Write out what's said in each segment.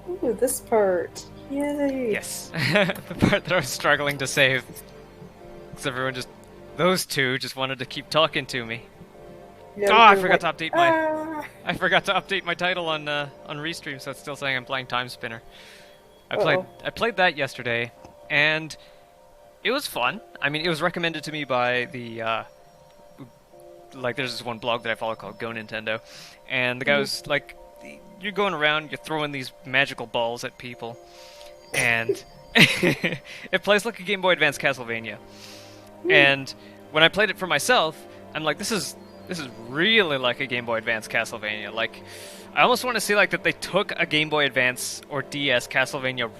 Ooh, this part. Yay. Yes, the part that I was struggling to save. Because everyone just... Those two just wanted to keep talking to me. Yeah, Oh, I you're forgot like, to update my... ah. I forgot to update my title on Restream, so it's still saying I'm playing Time Spinner. Uh-oh. I played that yesterday, and it was fun. I mean, it was recommended to me by the like there's this one blog that I follow called Go Nintendo, and the guy Mhm. was like, "You're going around, you're throwing these magical balls at people, and it plays like a Game Boy Advance Castlevania." Hmm. And when I played it for myself, I'm like, this is really like a Game Boy Advance Castlevania. Like, I almost want to see like that they took a Game Boy Advance or DS Castlevania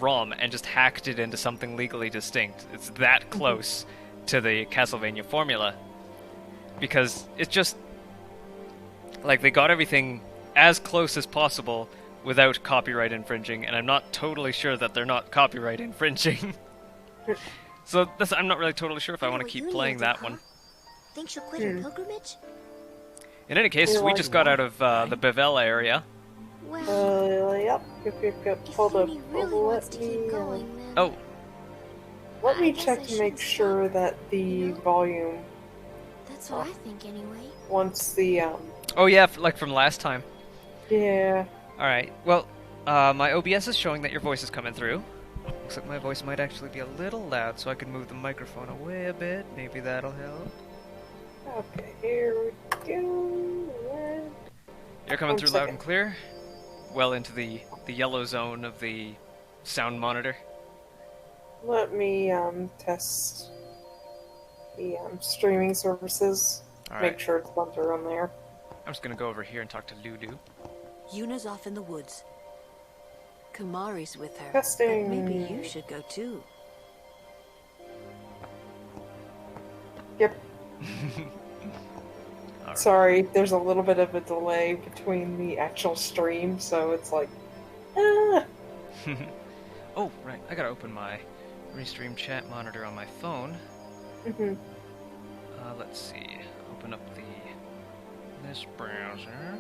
ROM and just hacked it into something legally distinct. It's that Mhm. close to the Castlevania formula because it's just like they got everything as close as possible without copyright infringing, and I'm not totally sure that they're not copyright infringing. So I'm not really totally sure if I Wonder want to what keep Yunia will playing do, that huh? one. Think she'll quit her Hmm. pilgrimage? In any case, You're we like, just got out Might, of the right? Bevelle area. Well, yep. if Hold up. Yunie Oh, really wants to keep going, then Oh, let I me guess check I to make shouldn't stop sure her, that you the know? volume, That's what uh, I think anyway. once the, oh yeah, like from last time. yeah. All right. Well, my OBS is showing that your voice is coming through. Looks like my voice might actually be a little loud, so I could move the microphone away a bit. Maybe that'll help. Okay, here we go. You're coming One through loud second. and clear. Well into the yellow zone of the sound monitor. Let me, test the, streaming services. All right. Make sure it's bumped on there. I'm just gonna go over here and talk to Lulu. Yuna's off in the woods. Kumari's with her, but maybe you Testing. should go too. Yep. All right. Sorry, there's a little bit of a delay between the actual stream, so it's like, ah. Oh, right. I gotta open my Restream chat monitor on my phone. Hmm. Let's see. Open up this browser.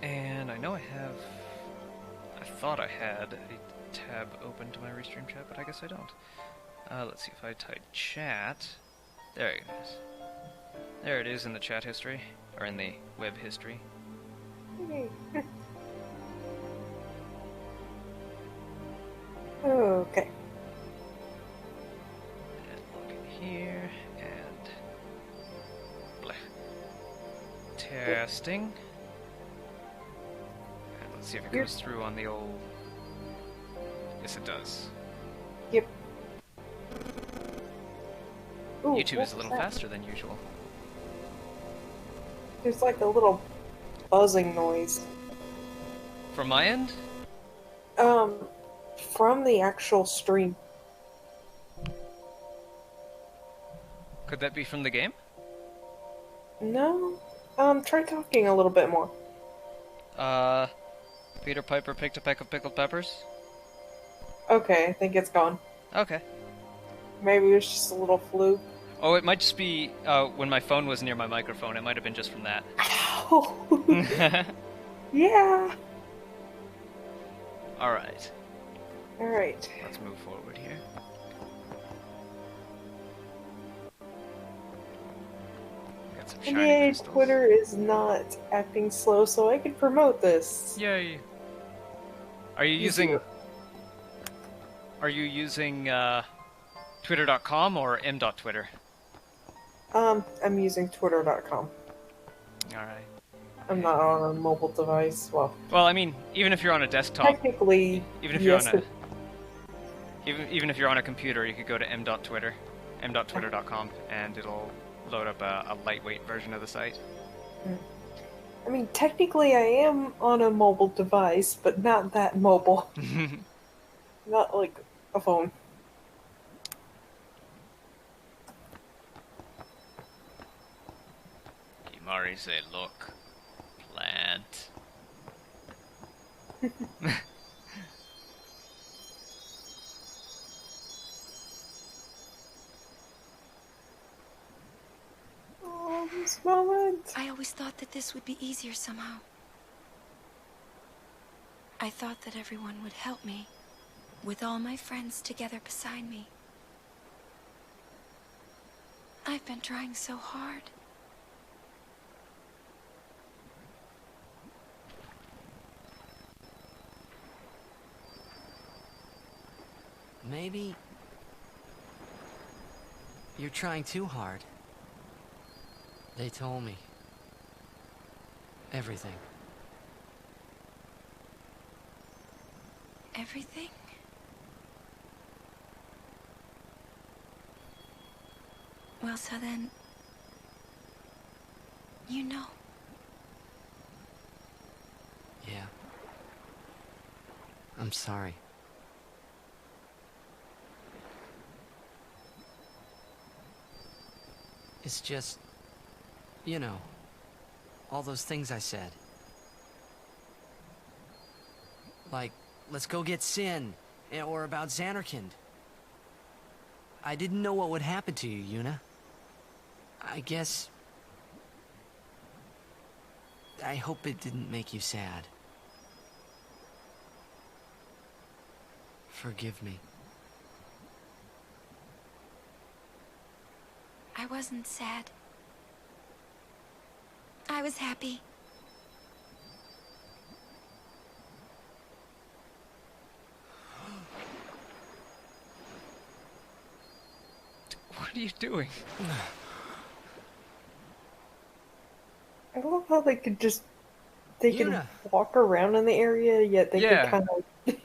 And I know I thought I had a tab open to my Restream chat, but I guess I don't. Let's see if I type chat. There it is. There it is in the chat history, or in the web history. Okay. And log in here, and bleh. Testing. And let's see if it You're, goes through on the old... Yes, it does. yep. Ooh, YouTube what is a was little that? faster than usual. There's like a little buzzing noise. From my end? Um, from the actual stream. Could that be from the game? No? Try talking a little bit more. Uh, Peter Piper picked a peck of pickled peppers? Okay, I think it's gone. Okay. Maybe it was just a little fluke. Oh, it might just be when my phone was near my microphone. It might have been just from that. Ow! Yeah! Alright, Alright. let's move forward here. Got some And shiny yay, crystals. Twitter is not acting slow, so I can promote this. Yay! Are you using... Are you using Twitter.com or m.twitter? I'm using twitter.com. Alright. I'm not on a mobile device. Well, Well, I mean, even if you're on a desktop, technically, even if you're yes. on a... Even if you're on a computer, you could go to m.twitter, m.twitter.com, and it'll load up a lightweight version of the site. I mean, technically, I am on a mobile device, but not that mobile. Not like a phone. Kimari say, look, plant. Oh, this moment. I always thought that this would be easier somehow. I thought that everyone would help me, with all my friends together beside me. I've been trying so hard. Maybe you're trying too hard. They told me everything. Everything? Well, so then, you know. Yeah. I'm sorry. It's just, you know, all those things I said. Like, let's go get Sin, or about Xanarkand. I didn't know what would happen to you, Yuna. I guess... I hope it didn't make you sad. Forgive me. I wasn't sad. I was happy. What are you doing? I love how they could just... They can Yuna. walk around in the area, yet they Yeah. can kind of...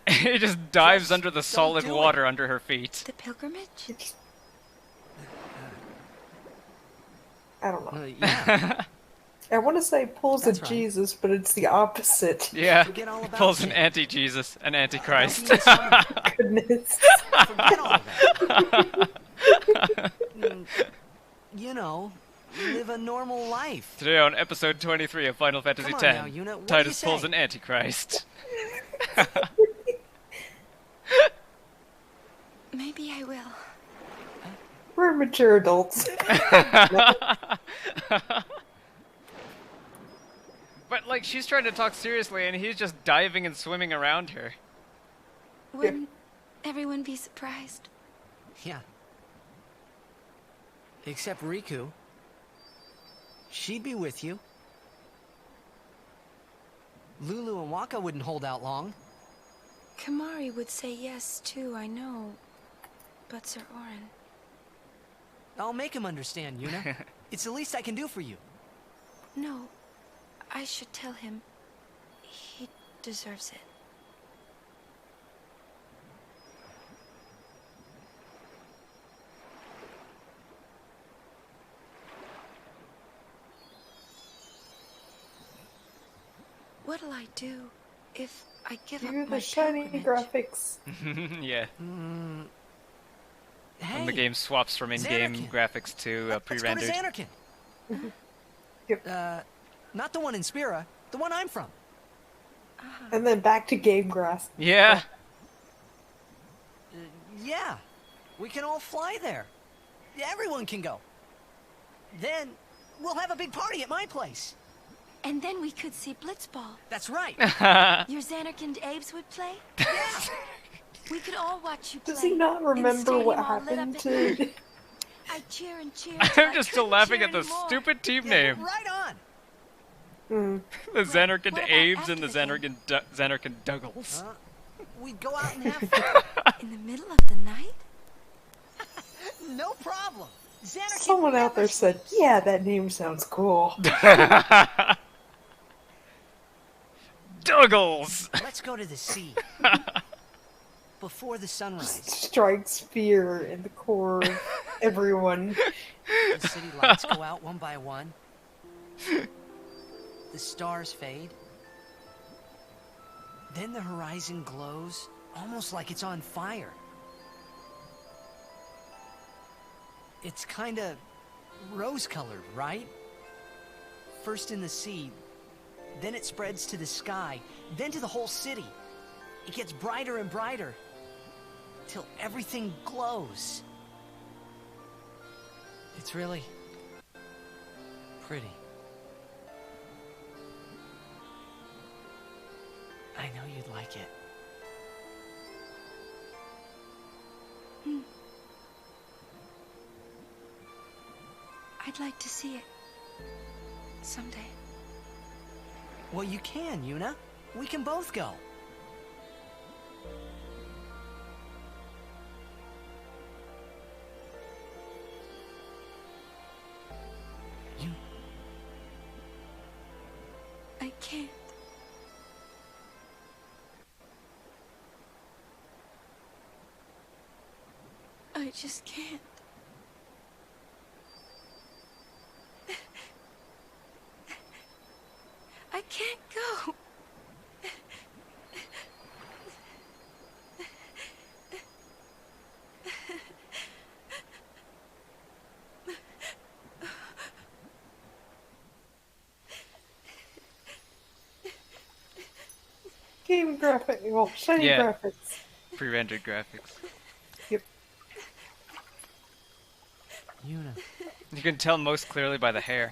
It just dives Just under the don't solid do water under her feet. The pilgrimage? I don't know. Yeah. I want to say pulls That's a right. Jesus, but it's the opposite. Yeah, Forget all about pulls an Sin. anti-Jesus, an antichrist. Don't be insane. Goodness. Forget all that. You know, live a normal life. Today on episode 23 of Final Fantasy Come on X, now, Yuna, what do you Tidus pulls say? an antichrist. Maybe I will. We're mature adults. But, like, she's trying to talk seriously, and he's just diving and swimming around her. Wouldn't everyone be surprised? Yeah. Except Riku. She'd be with you. Lulu and Waka wouldn't hold out long. Kamari would say yes too, I know. But Sir Orin... I'll make him understand, Yuna. It's the least I can do for you. No, I should tell him. He deserves it. What'll I do if I give Do up my the shiny pilgrimage? graphics. Yeah. Hey, When the game swaps from in-game Xanarkand. graphics to let's go to pre-rendered. Xanarkand. Yep. Not the one in Spira, the one I'm from. And then back to game grass. Yeah. Yeah, we can all fly there. Everyone can go. Then we'll have a big party at my place. And then we could see Blitzball. That's right. Your Xanarkand Abes would play? Yeah. We could all watch you play. Does he not in the remember what stadium all lit up happened at to... night. I cheer and cheer. till I I'm just still couldn't laughing cheer at the anymore. stupid team Yeah, name. right on. The Xanarkand what about Abes and the after the game? Xanarkand Dougals. We'd go out and have fun. In the middle of the night? No problem. Xanarkand Someone out there never said, sleeps. yeah, that name sounds cool. Dougals! Let's go to the sea. Before the sunrise. Strikes fear in the core of everyone. The city lights go out one by one. The stars fade. Then the horizon glows, almost like it's on fire. It's kinda rose-colored, right? First in the sea, then it spreads to the sky, then to the whole city. It gets brighter and brighter, till everything glows. It's really pretty. I know you'd like it. I'd like to see it. Someday. Well, you can, Yuna. We can both go. I can't. I just can't. I can't go. Game graphic, well, shiny graphics. Pre-rendered graphics. Yep. Yuna. You can tell most clearly by the hair.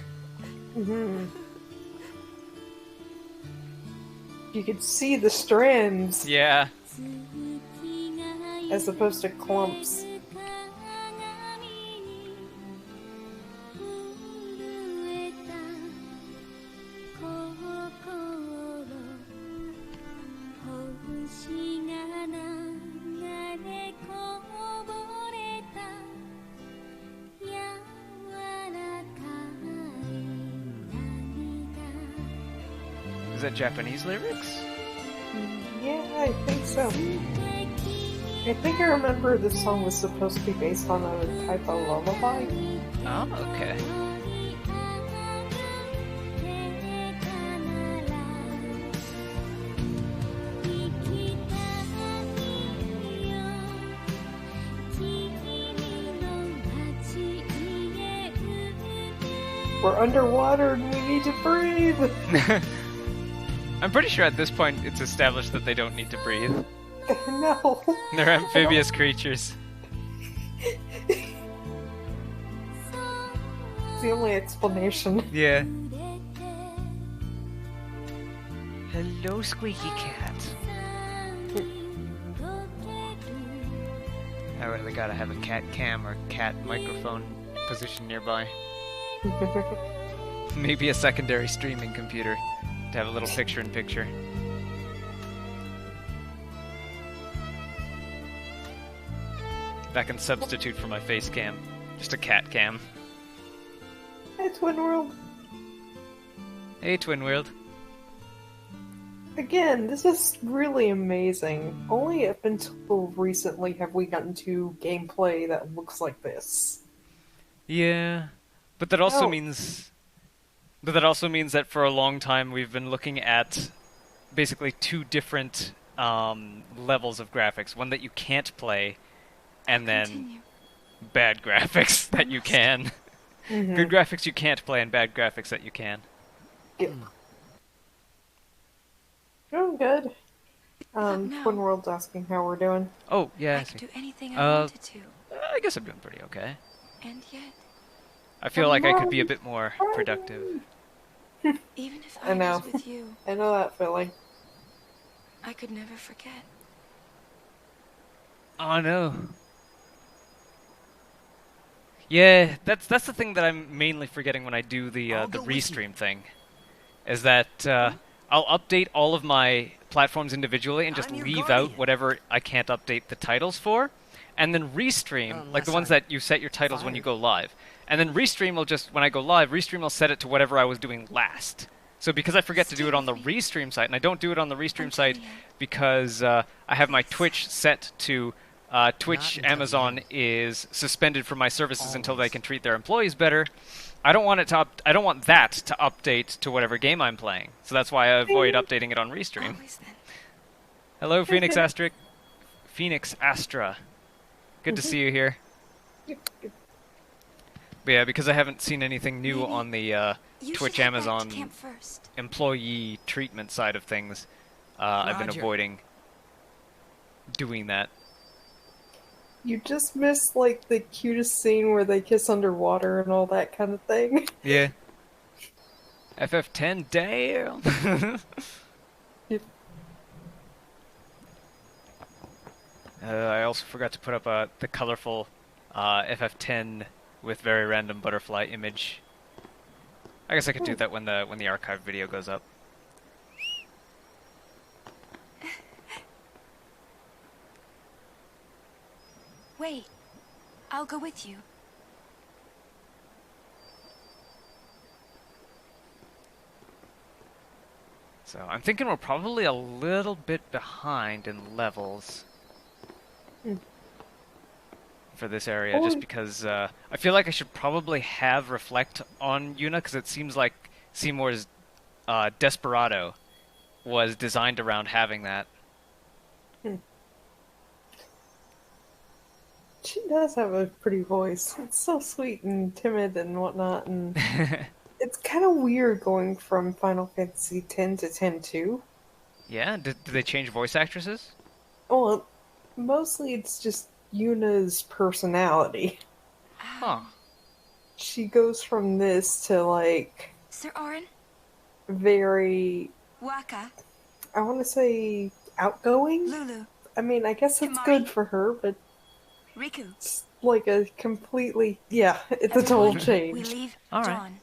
Mm-hmm. You can see the strands. Yeah. As opposed to clumps. Is that Japanese lyrics? Yeah, I think so. I think I remember this song was supposed to be based on a type of lullaby. Oh, okay. We're underwater and we need to breathe! I'm pretty sure at this point it's established that they don't need to breathe. No! They're amphibious creatures. It's the only explanation. Yeah. Hello, squeaky cat. I really gotta have a cat cam or cat microphone position nearby. Maybe a secondary streaming computer to have a little picture-in-picture. That can substitute for my face cam. Just a cat cam. Hey, Twin World. Hey, Twin World. Again, this is really amazing. Only up until recently have we gotten to gameplay that looks like this. Yeah, but that also means... But that also means that for a long time we've been looking at basically two different levels of graphics. One that you can't play, and then bad graphics that you can. Mm-hmm. Good graphics you can't play, and bad graphics that you can. Yep. Doing good. Twin World's asking how we're doing. Oh, yeah, I could do anything I wanted to. I guess I'm doing pretty okay. And yet... I feel like I could be a bit more productive. Even if I I know. was with you, I know that feeling. I could never forget. Oh no. Yeah, that's the thing that I'm mainly forgetting when I do the restream thing. Is that I'll update all of my platforms individually and just leave out whatever I can't update the titles for. And then restream, like the ones that you set your titles when you go live. And then restream will just, when I go live, restream will set it to whatever I was doing last. So because I forget to do it on the restream site, and I don't do it on the restream site because I have my Twitch set to Twitch Amazon is suspended from my services until they can treat their employees better. I don't want it to I don't want that to update to whatever game I'm playing. So that's why I avoid updating it on restream. Hello, Phoenix Astra. Phoenix Astra. Good to see you here. But yeah, because I haven't seen anything new on the Twitch Amazon employee treatment side of things, I've been avoiding doing that. You just missed, like, the cutest scene where they kiss underwater and all that kind of thing. Yeah. FF10, damn! I also forgot to put up the colorful FF10 with very random butterfly image. I guess I could do that when the archive video goes up. Wait, I'll go with you. So I'm thinking we're probably a little bit behind in levels for this area, just because I feel like I should probably have Reflect on Yuna, because it seems like Seymour's Desperado was designed around having that. She does have a pretty voice. It's so sweet and timid and whatnot, and it's kind of weird going from Final Fantasy X to X-2. Yeah? Did they change voice actresses? Well, mostly it's just Yuna's personality. Huh. She goes from this to, like, Sir Orin? very... Waka? I want to say outgoing? Lulu? I mean, I guess it's Kimari? good for her, but Riku? it's like a completely... Yeah, it's a total change. We leave All right. John.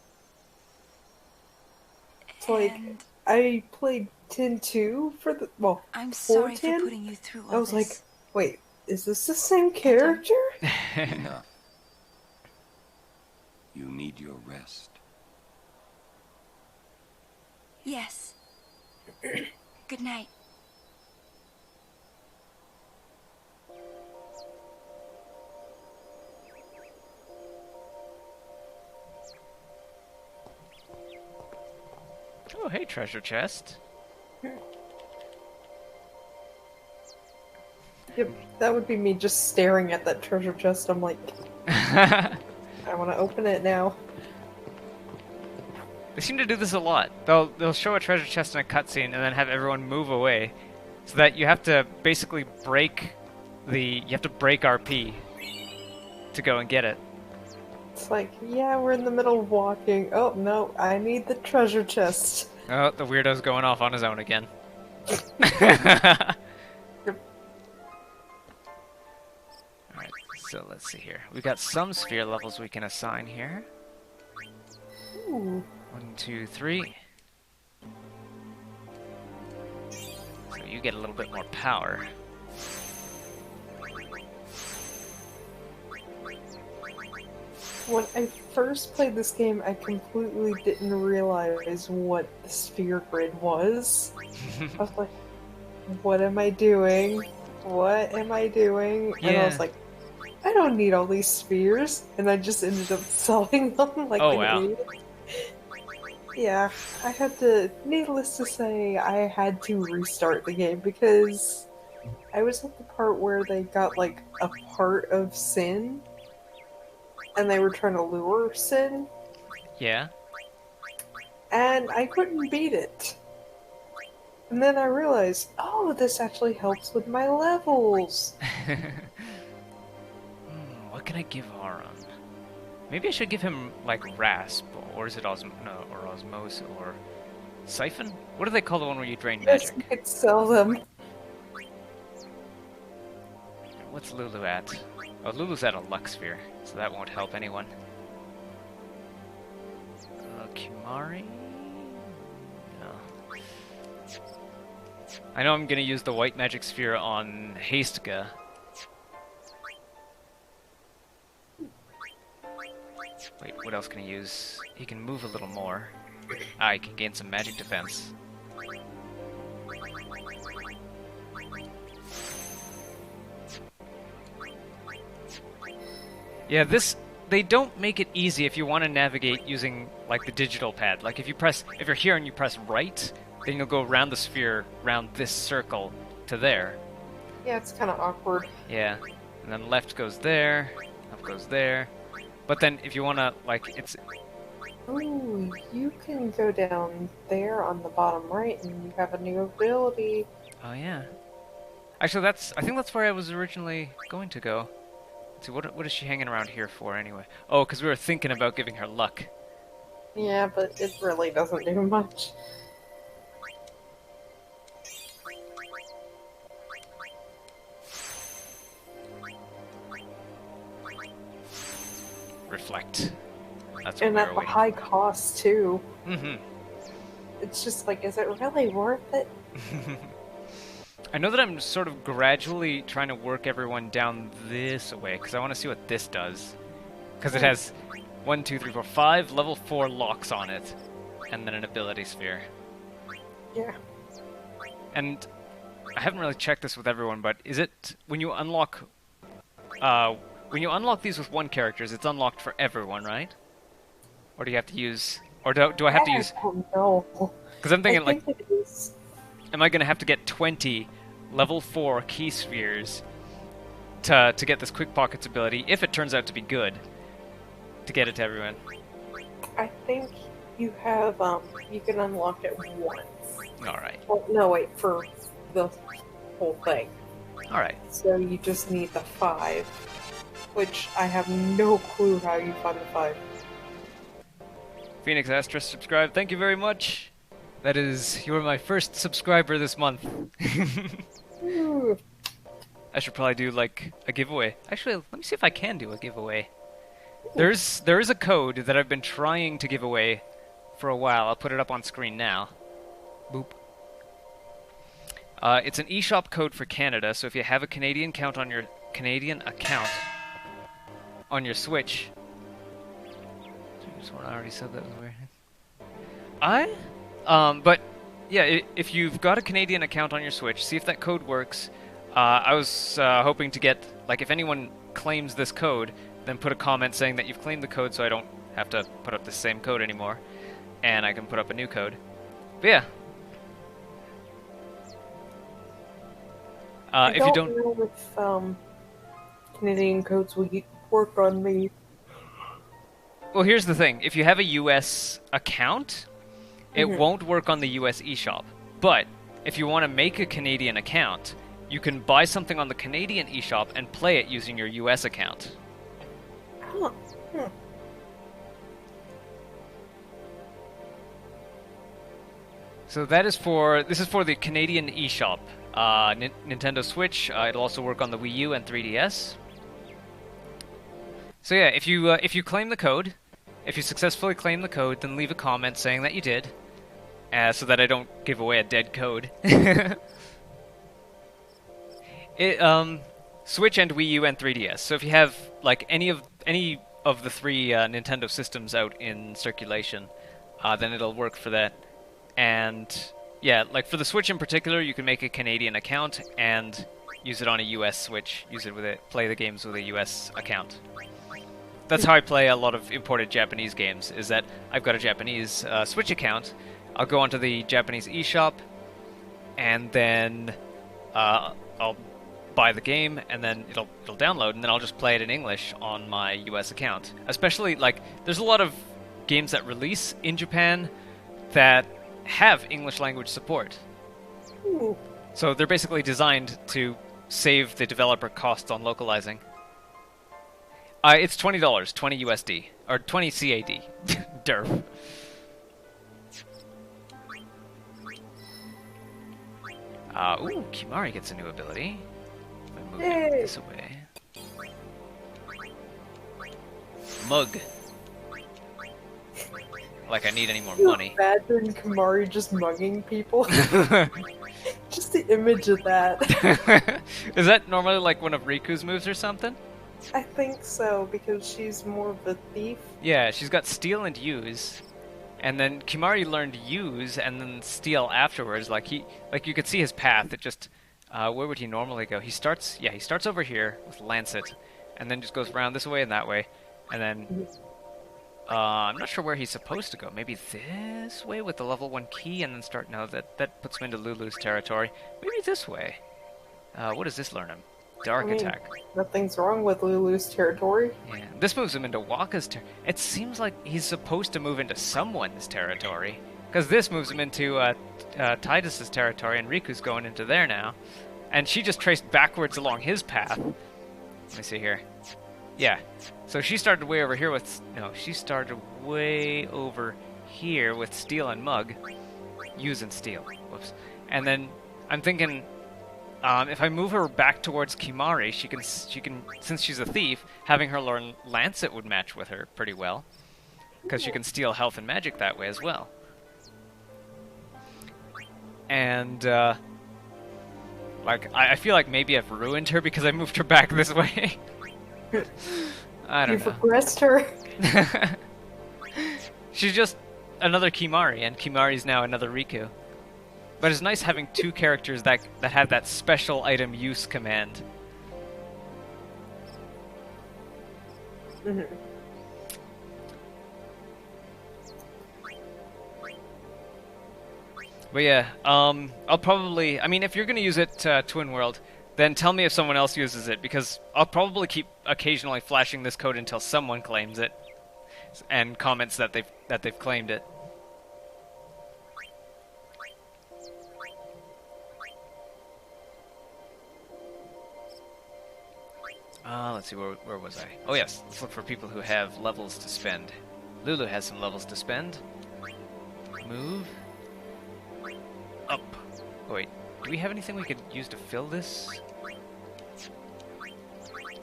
It's like, And I played 10-2 for the... Well, I'm for sorry for 10. putting you through all I was like, this. wait, is this the same character? Enough. You need your rest. Yes. Good night. Oh, hey, treasure chest. Yep, that would be me just staring at that treasure chest. I'm like, I want to open it now. They seem to do this a lot. They'll show a treasure chest in a cutscene and then have everyone move away, so that you have to basically break RP to go and get it. It's like, yeah, we're in the middle of walking. Oh, no, I need the treasure chest. Oh, the weirdo's going off on his own again. Alright, so let's see here. We got some sphere levels we can assign here. Ooh. 1, 2, 3. So you get a little bit more power. When I first played this game, I completely didn't realize what the sphere grid was. I was like, what am I doing? What am I doing? Yeah. And I was like, I don't need all these spheres. And I just ended up selling them like Oh, an wow. idiot. Yeah, I had to, needless to say, I had to restart the game because I was at the part where they got like a part of Sin and they were trying to lure Sin, Yeah? and I couldn't beat it. And then I realized, oh, this actually helps with my levels. What can I give Aron? Maybe I should give him, like, Rasp, or is it Osmose, or Siphon? What do they call the one where you drain Yes, magic? you could sell them. What's Lulu at? Oh, Lulu's at a Lux Sphere, so that won't help anyone. Kimari? No. I know I'm gonna use the White Magic Sphere on Hastega. Wait, what else can he use? He can move a little more. Ah, he can gain some magic defense. Yeah, they don't make it easy if you want to navigate using, like, the digital pad. Like, if you're here and you press right, then you'll go around the sphere, around this circle, to there. Yeah, it's kind of awkward. Yeah. And then left goes there, up goes there. But then if you want to, like, it's... Ooh, you can go down there on the bottom right and you have a new ability. Oh, yeah. Actually, I think that's where I was originally going to go. Let's see, what is she hanging around here for, anyway? Oh, because we were thinking about giving her luck. Yeah, but it really doesn't do much. reflect. That's what And we at were the waiting high cost, too. Mm-hmm. It's just like, is it really worth it? I know that I'm sort of gradually trying to work everyone down this way, because I want to see what this does. Because it has 1, 2, 3, 4, 5 level 4 locks on it, and then an ability sphere. Yeah. And I haven't really checked this with everyone, but is it when you unlock these with one character, it's unlocked for everyone, right? Or do you have to use, or do I have to use? I don't know. Because I'm thinking, I like, think it is. am I going to have to get 20 level 4 key spheres to get this quick pockets ability, if it turns out to be good, to get it to everyone? I think you have, you can unlock it once. Alright. Well, no, wait, for the whole thing. Alright. So you just need the 5, which I have no clue how you find the 5. Phoenix Astra subscribed. Thank you very much. That is, you were my first subscriber this month. Ooh. I should probably do like a giveaway. Actually, let me see if I can do a giveaway. There is a code that I've been trying to give away for a while. I'll put it up on screen now. Boop. It's an eShop code for Canada, so if you have a Canadian account on your Switch. I already said that was weird. But yeah, if you've got a Canadian account on your Switch, see if that code works. I was hoping to get, like, if anyone claims this code, then put a comment saying that you've claimed the code, so I don't have to put up the same code anymore, and I can put up a new code. But yeah. If you don't know if Canadian codes will work on me. Well, here's the thing. If you have a US account, it won't work on the US eShop. But if you want to make a Canadian account, you can buy something on the Canadian eShop and play it using your US account. Huh. So this is for the Canadian eShop. Nintendo Switch. It'll also work on the Wii U and 3DS. So yeah, if you claim the code, if you successfully claim the code, then leave a comment saying that you did, so that I don't give away a dead code. Switch and Wii U and 3DS. So if you have like any of the 3 Nintendo systems out in circulation, then it'll work for that. And yeah, like for the Switch in particular, you can make a Canadian account and use it on a US Switch. Play the games with a US account. That's how I play a lot of imported Japanese games, is that I've got a Japanese Switch account. I'll go onto the Japanese eShop, and then I'll buy the game, and then it'll download, and then I'll just play it in English on my US account. Especially, like, there's a lot of games that release in Japan that have English language support. Ooh. So they're basically designed to save the developer costs on localizing. It's $20, 20 USD, or 20 CAD. Derp. Ooh, Kimari gets a new ability. If I move this away. Mug. Like I need any more money. Imagine Kamari just mugging people. Just the image of that. Is that normally like one of Riku's moves or something? I think so, because she's more of a thief. Yeah, she's got steal and use. And then Kimari learned use and then steal afterwards. Like you could see his path. It just where would he normally go? He starts over here with Lancet, and then just goes around this way and that way, and then I'm not sure where he's supposed to go. Maybe this way with the level 1 key, and then start. No, that puts him into Lulu's territory. Maybe this way. What does this learn him? Dark attack. Nothing's wrong with Lulu's territory. Yeah, this moves him into Waka's territory. It seems like he's supposed to move into someone's territory, because this moves him into Tidus' territory, and Riku's going into there now. And she just traced backwards along his path. Let me see here. Yeah. So she started way over here with... No, she started way over here with Steal and Mug. Use and Steal. Whoops. And then I'm thinking... If I move her back towards Kimari, she can, since she's a thief, having her learn Lancet would match with her pretty well. Because she can steal health and magic that way as well. And, like, I feel like maybe I've ruined her because I moved her back this way. I don't know. You've regressed her. She's just another Kimari, and Kimari's now another Riku. But it's nice having two characters that have that special item use command. Mm-hmm. But yeah, I'll probably... I mean, if you're going to use it, Twin World, then tell me if someone else uses it, because I'll probably keep occasionally flashing this code until someone claims it, and comments that they've claimed it. Let's see, where was I? Oh yes, let's look for people who have levels to spend. Lulu has some levels to spend. Move. Up. Oh wait, do we have anything we could use to fill this?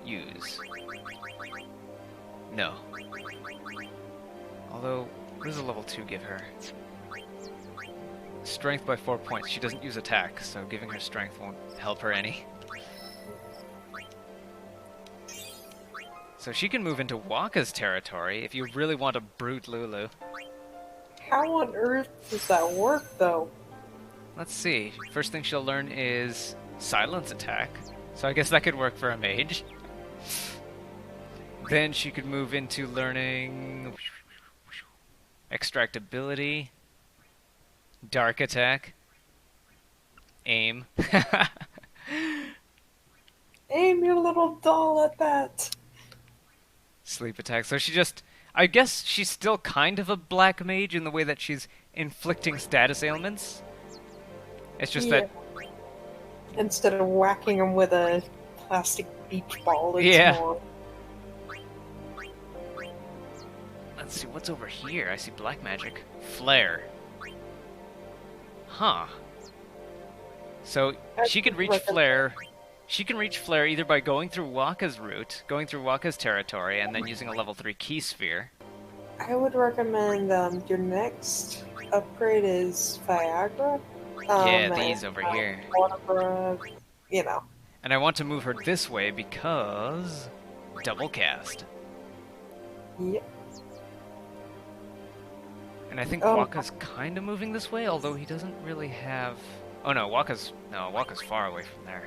Use. No. Although, what does a level 2 give her? Strength by 4 points. She doesn't use attack, so giving her strength won't help her any. So she can move into Waka's territory if you really want to brute Lulu. How on earth does that work, though? Let's see. First thing she'll learn is silence attack. So I guess that could work for a mage. Then she could move into learning extract ability, dark attack, aim. Aim your little doll at that. Sleep attack. So she just... I guess she's still kind of a black mage in the way that she's inflicting status ailments. It's just that... Instead of whacking them with a plastic beach ball, it's more... Let's see, what's over here? I see black magic. Flare. Huh. So, she could reach Flare... She can reach Flare either by going through Waka's route, going through Waka's territory, and then using a level 3 key sphere. I would recommend your next upgrade is Viagra. Yeah, these over here. Whatever, you know. And I want to move her this way because... double cast. Yep. And I think Waka's kind of moving this way, although he doesn't really have... Oh no, Waka's far away from there.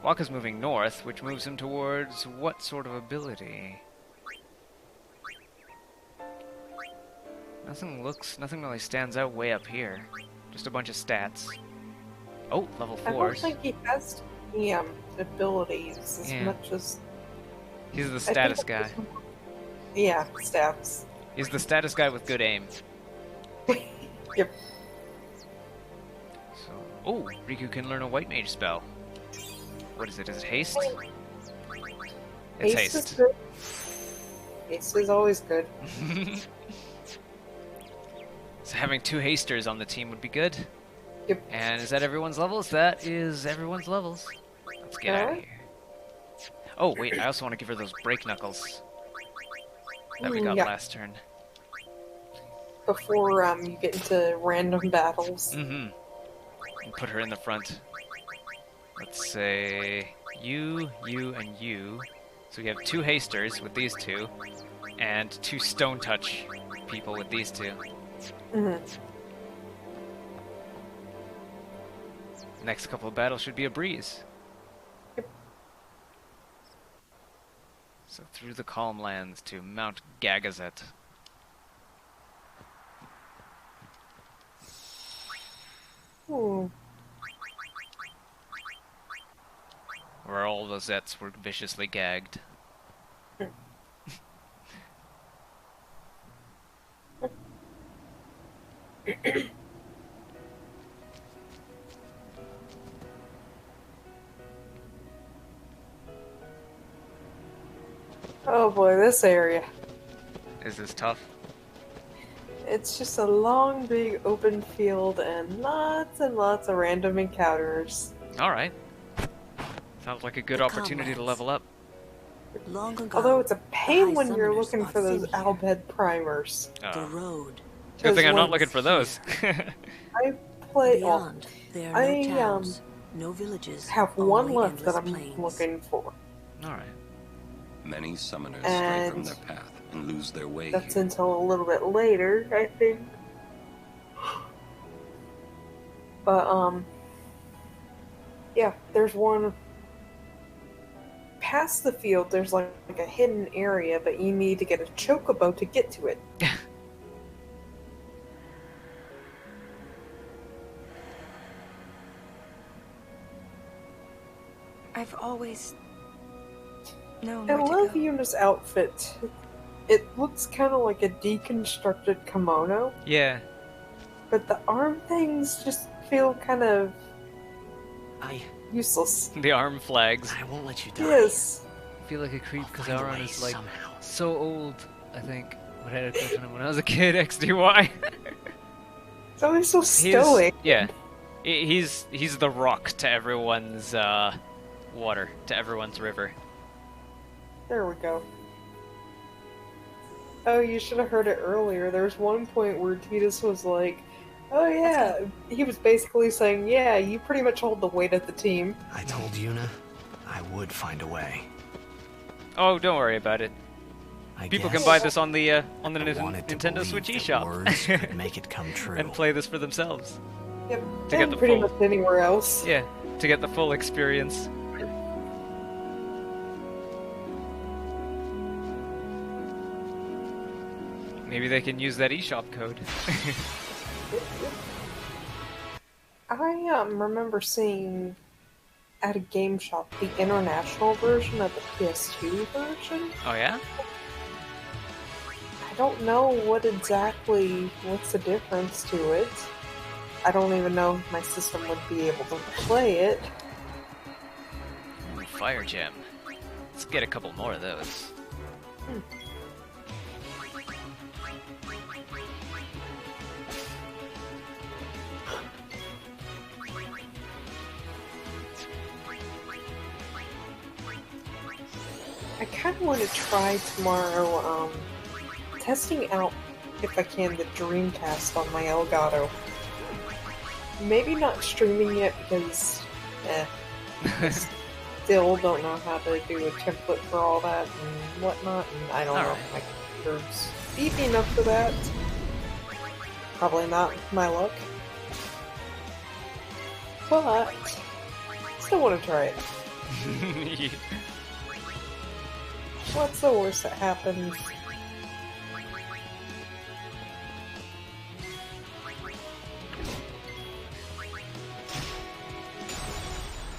Waka's moving north, which moves him towards what sort of ability? Nothing really stands out way up here. Just a bunch of stats. Oh, level 4s. I don't think he has abilities as much as... He's the status guy. Yeah, stats. He's the status guy with good aim. Yep. So, oh, Riku can learn a white mage spell. What is it? Is it haste? It's haste. Is good. Haste is always good. So having 2 hasters on the team would be good. Yep. And is that everyone's levels? That is everyone's levels. Let's get out of here. Oh, wait, I also want to give her those break knuckles that we got last turn. Before you get into random battles. Mm-hmm. And put her in the front. Let's say you, and you. So we have 2 hasters with these 2, and 2 stone touch people with these 2. Mm-hmm. Next couple of battles should be a breeze. Yep. So through the calm lands to Mount Gagazet. Where all the Zets were viciously gagged. Oh boy, this area. Is this tough? It's just a long, big open field and lots of random encounters. Alright. Sounds like a good opportunity to level up. Long ago, Although it's a the pain High when you're Summoners looking fought for those Sin here. Albed primers. The road. Good thing I'm not looking once for those. I play. Beyond, there are no towns, no villages. Have one only left that endless I'm plains. looking for. Alright. Many summoners stray from And their path and lose their way that's here. until a little bit later, I think. But, yeah, there's one past the field. There's like a hidden area, but you need to get a chocobo to get to it. I've always known I where to love go. Yuna's outfit. It looks kind of like a deconstructed kimono, Yeah. but the arm things just feel kind of useless. The arm flags. I won't let you die. Yes. I feel like a creep because Find a Auron way is like somehow. so old, I think. What had a crush on him when I was a kid, XDY. It's always so stoic. Yeah. He's the rock to everyone's water, to everyone's river. There we go. Oh, you should have heard it earlier. There was one point where Tidus was like, oh yeah, he was basically saying, yeah, you pretty much hold the weight of the team. I told Yuna I would find a way. Oh, don't worry about it. People can guess buy this on the I wanted to Nintendo believe Switch that eShop words could make it come true. and play this for themselves. Yep, To get and the pretty full- much anywhere else. Yeah, to get the full experience. Maybe they can use that eShop code. I remember seeing at a game shop the international version of the PS2 version. Oh yeah? I don't know what's the difference to it. I don't even know if my system would be able to play it. Ooh, Fire Gem. Let's get a couple more of those. I kind of want to try tomorrow, testing out, if I can, the Dreamcast on my Elgato. Maybe not streaming it because, I still don't know how to do a template for all that and whatnot, and I don't know if my computer's beefy enough for that. Probably not my luck. But, still want to try it. What's the worst that happens?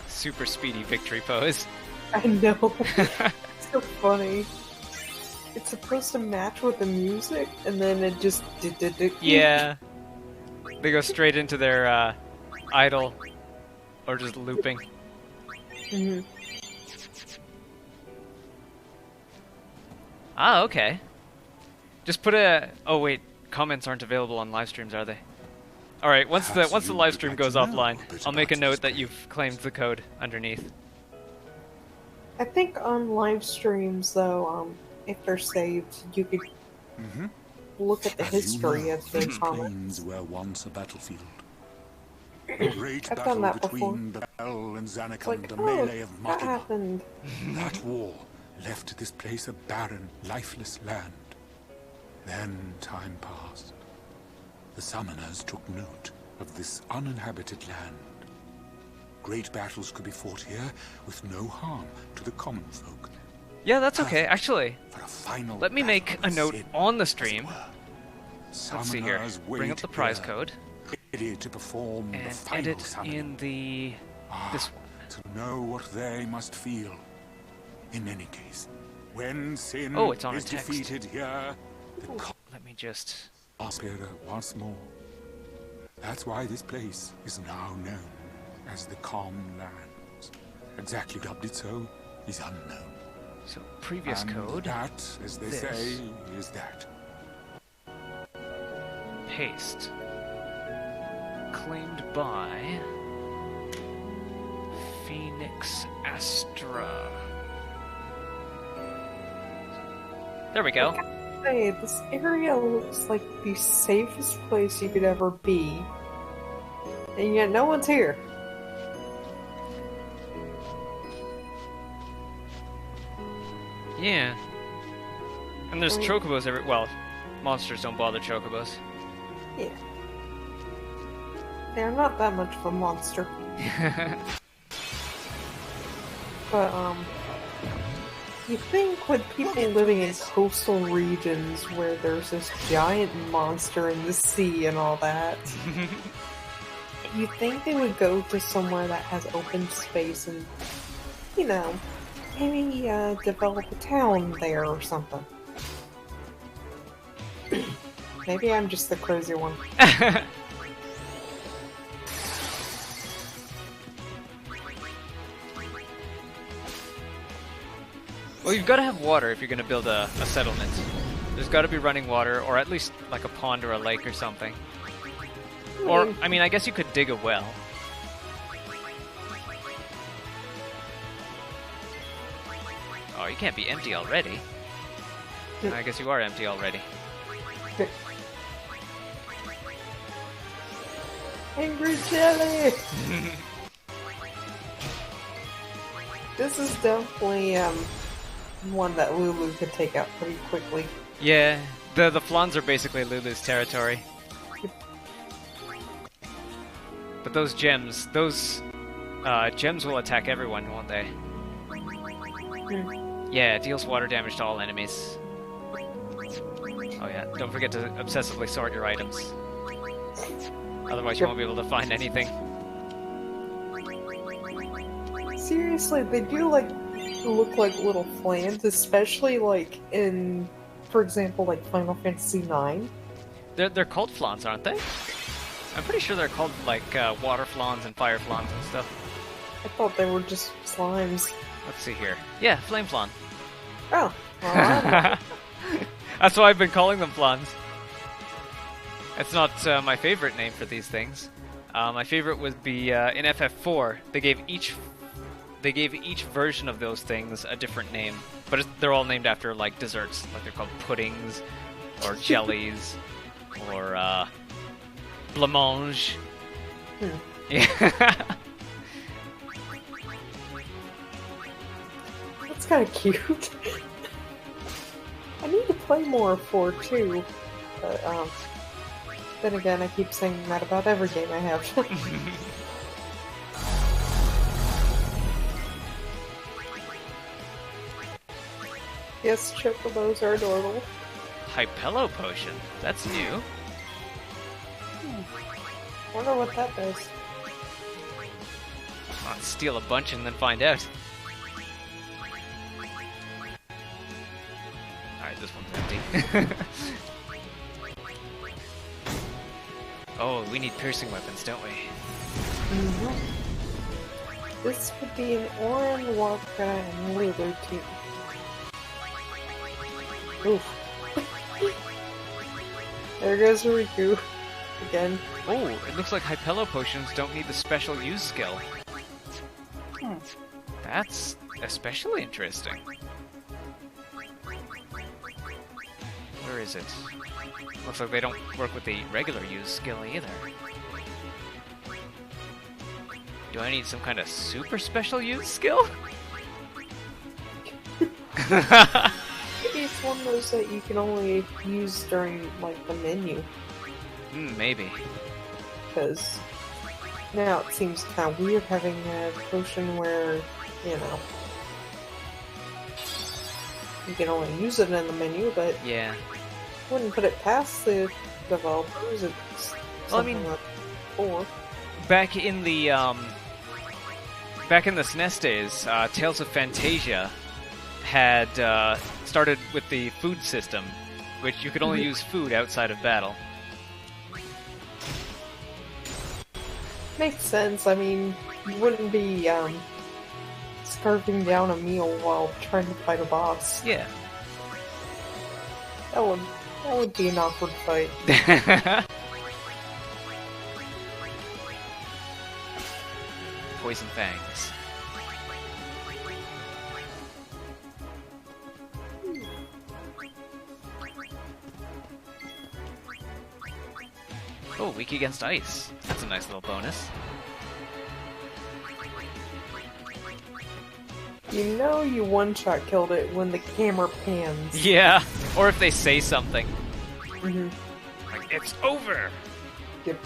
Super speedy victory pose. I know. It's so funny. It's supposed to match with the music, and then it just did. Yeah. They go straight into their idle, or just looping. Mm-hmm. Ah, okay. Just put a. Oh wait, comments aren't available on live streams, are they? All right. Once the live stream goes offline, I'll make a note that you've claimed the code underneath. I think on live streams, though, if they're saved, you could look at the history of the these comments. plains were once a battlefield. A great I've battle done that before. between Bel and It's Zanarkand, like, a oh, melee of that Makima. happened. That war left this place a barren, lifeless land. Then time passed. The summoners took note of this uninhabited land. Great battles could be fought here with no harm to the common folk. Yeah, that's okay. Actually, For a final let me make battle a of note sin, on the as it stream. were. Let's see here. Summoners Bring up wait the prize here, code ready to perform the and final edit summoning. in the this. To know what they must feel. In any case, when sin Oh, it's on a is text. defeated here, the Let me just. appear once more. That's why this place is now known as the Calm Lands. Exactly what did so is unknown. So previous And code. that, as they this. say, is that. haste. Claimed by Phoenix Astra. There we go. Hey, this area looks like the safest place you could ever be. And yet no one's here. Yeah. And there's chocobos every... Well, monsters don't bother chocobos. Yeah. They're not that much of a monster. But, you think with people living in coastal regions where there's this giant monster in the sea and all that, you think they would go to somewhere that has open space and, you know, maybe develop a town there or something. Maybe I'm just the crazy one. Well, you've got to have water if you're going to build a settlement. There's got to be running water, or at least like a pond or a lake or something. Or, I mean, I guess you could dig a well. Oh, you can't be empty already. I guess you are empty already. Angry jelly! This is definitely one that Lulu could take out pretty quickly. Yeah, the Flans are basically Lulu's territory. But those gems will attack everyone, won't they? Yeah, it deals water damage to all enemies. Oh yeah, don't forget to obsessively sort your items. Otherwise you won't be able to find anything. Seriously, they do look like little flans, especially in, for example, Final Fantasy IX. They're called flans, aren't they? I'm pretty sure they're called water flans and fire flans and stuff. I thought they were just slimes. Let's see here. Yeah, flame flan. Oh. Well, that's why I've been calling them flans. It's not my favorite name for these things. My favorite would be in FF4. They gave each version of those things a different name, but they're all named after desserts. Like they're called puddings, or jellies, or blancmange. Yeah. That's kind of cute. I need to play more 4 too, but then again, I keep saying that about every game I have. Yes, chocobos are adorable. Hypello potion. That's new. Wonder what that does. I'll steal a bunch and then find out. Alright, this one's empty. Oh, we need piercing weapons, don't we? This would be an Oran Walker and Lulu too. Oof. There goes Riku. Again. Oh, it looks like Hypello potions don't need the special use skill. That's especially interesting. Where is it? Looks like they don't work with the regular use skill either. Do I need some kind of super special use skill? Maybe it's one of those that you can only use during, the menu. Maybe. Because now it seems kind of weird having a potion where, you can only use it in the menu, but yeah, wouldn't put it past the developers. It's something for. Back in the SNES days, Tales of Fantasia had started with the food system, which you could only use food outside of battle. Makes sense. I mean, you wouldn't be scarfing down a meal while trying to fight a boss. Yeah. That would be an awkward fight. poison fangs. Oh, weak against ice. That's a nice little bonus. You know you one-shot killed it when the camera pans. Yeah, or if they say something. Mm-hmm. Like, it's over! Yep.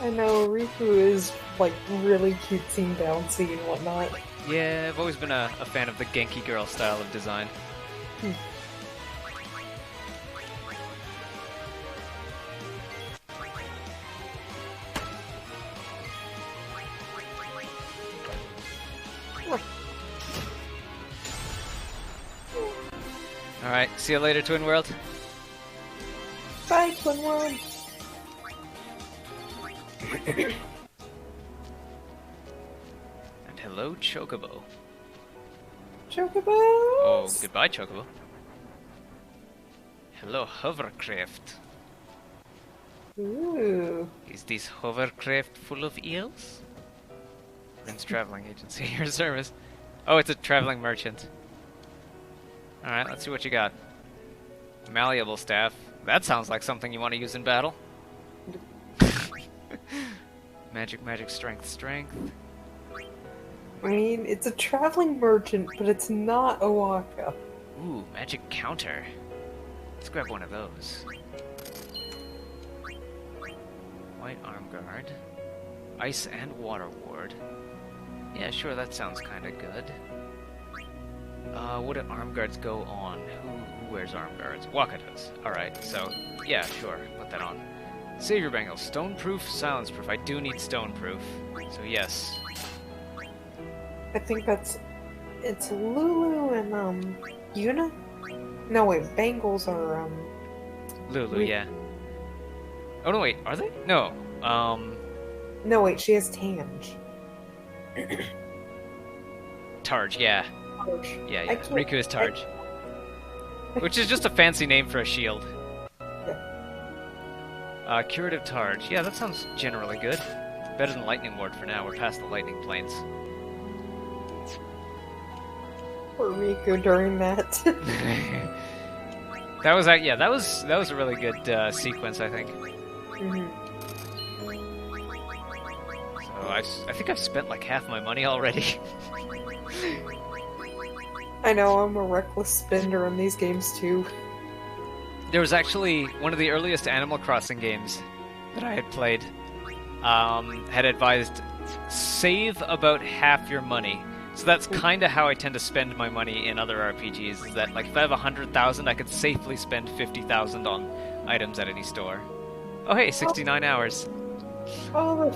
I know, Riku is, like, really cutesy and bouncy and whatnot. Yeah, I've always been a fan of the Genki girl style of design. Alright, see you later, Twin World. Bye, Twin World! And hello, Chocobo. Chocobos! Oh, goodbye, Chocobo. Hello, Hovercraft. Ooh. Is this hovercraft full of eels? Prince Traveling Agency, your service. Oh, it's a traveling merchant. Alright, let's see what you got. Malleable staff. That sounds like something you want to use in battle. Magic, strength, strength. I mean, it's a traveling merchant, but it's not Owaka. Ooh, magic counter. Let's grab one of those. White arm guard. Ice and water ward. Yeah, sure, that sounds kind of good. What do arm guards go on? Who wears arm guards? Waka does. Alright, so, yeah, sure, put that on. Savior Bangle, stoneproof, silenceproof. I do need stoneproof, so yes. I think it's Lulu and, Yuna? No, wait, Bangles are, Lulu, yeah. Oh, no, wait, are they? No, No, wait, she has Tange. Targe, yeah. Targe. Yeah, Riku is Targe. Which is just a fancy name for a shield. Curative Targe. Yeah, that sounds generally good. Better than Lightning Ward for now. We're past the Lightning Plains. Poor Riku during that. That was that was a really good sequence, I think. Mm-hmm. So I think I've spent like half my money already. I know, I'm a reckless spender in these games too. There was actually one of the earliest Animal Crossing games that I had played. Had advised save about half your money. So that's kind of how I tend to spend my money in other RPGs. Is that like if I have 100,000, I could safely spend 50,000 on items at any store. Oh hey, 69 hours. Oh, wow.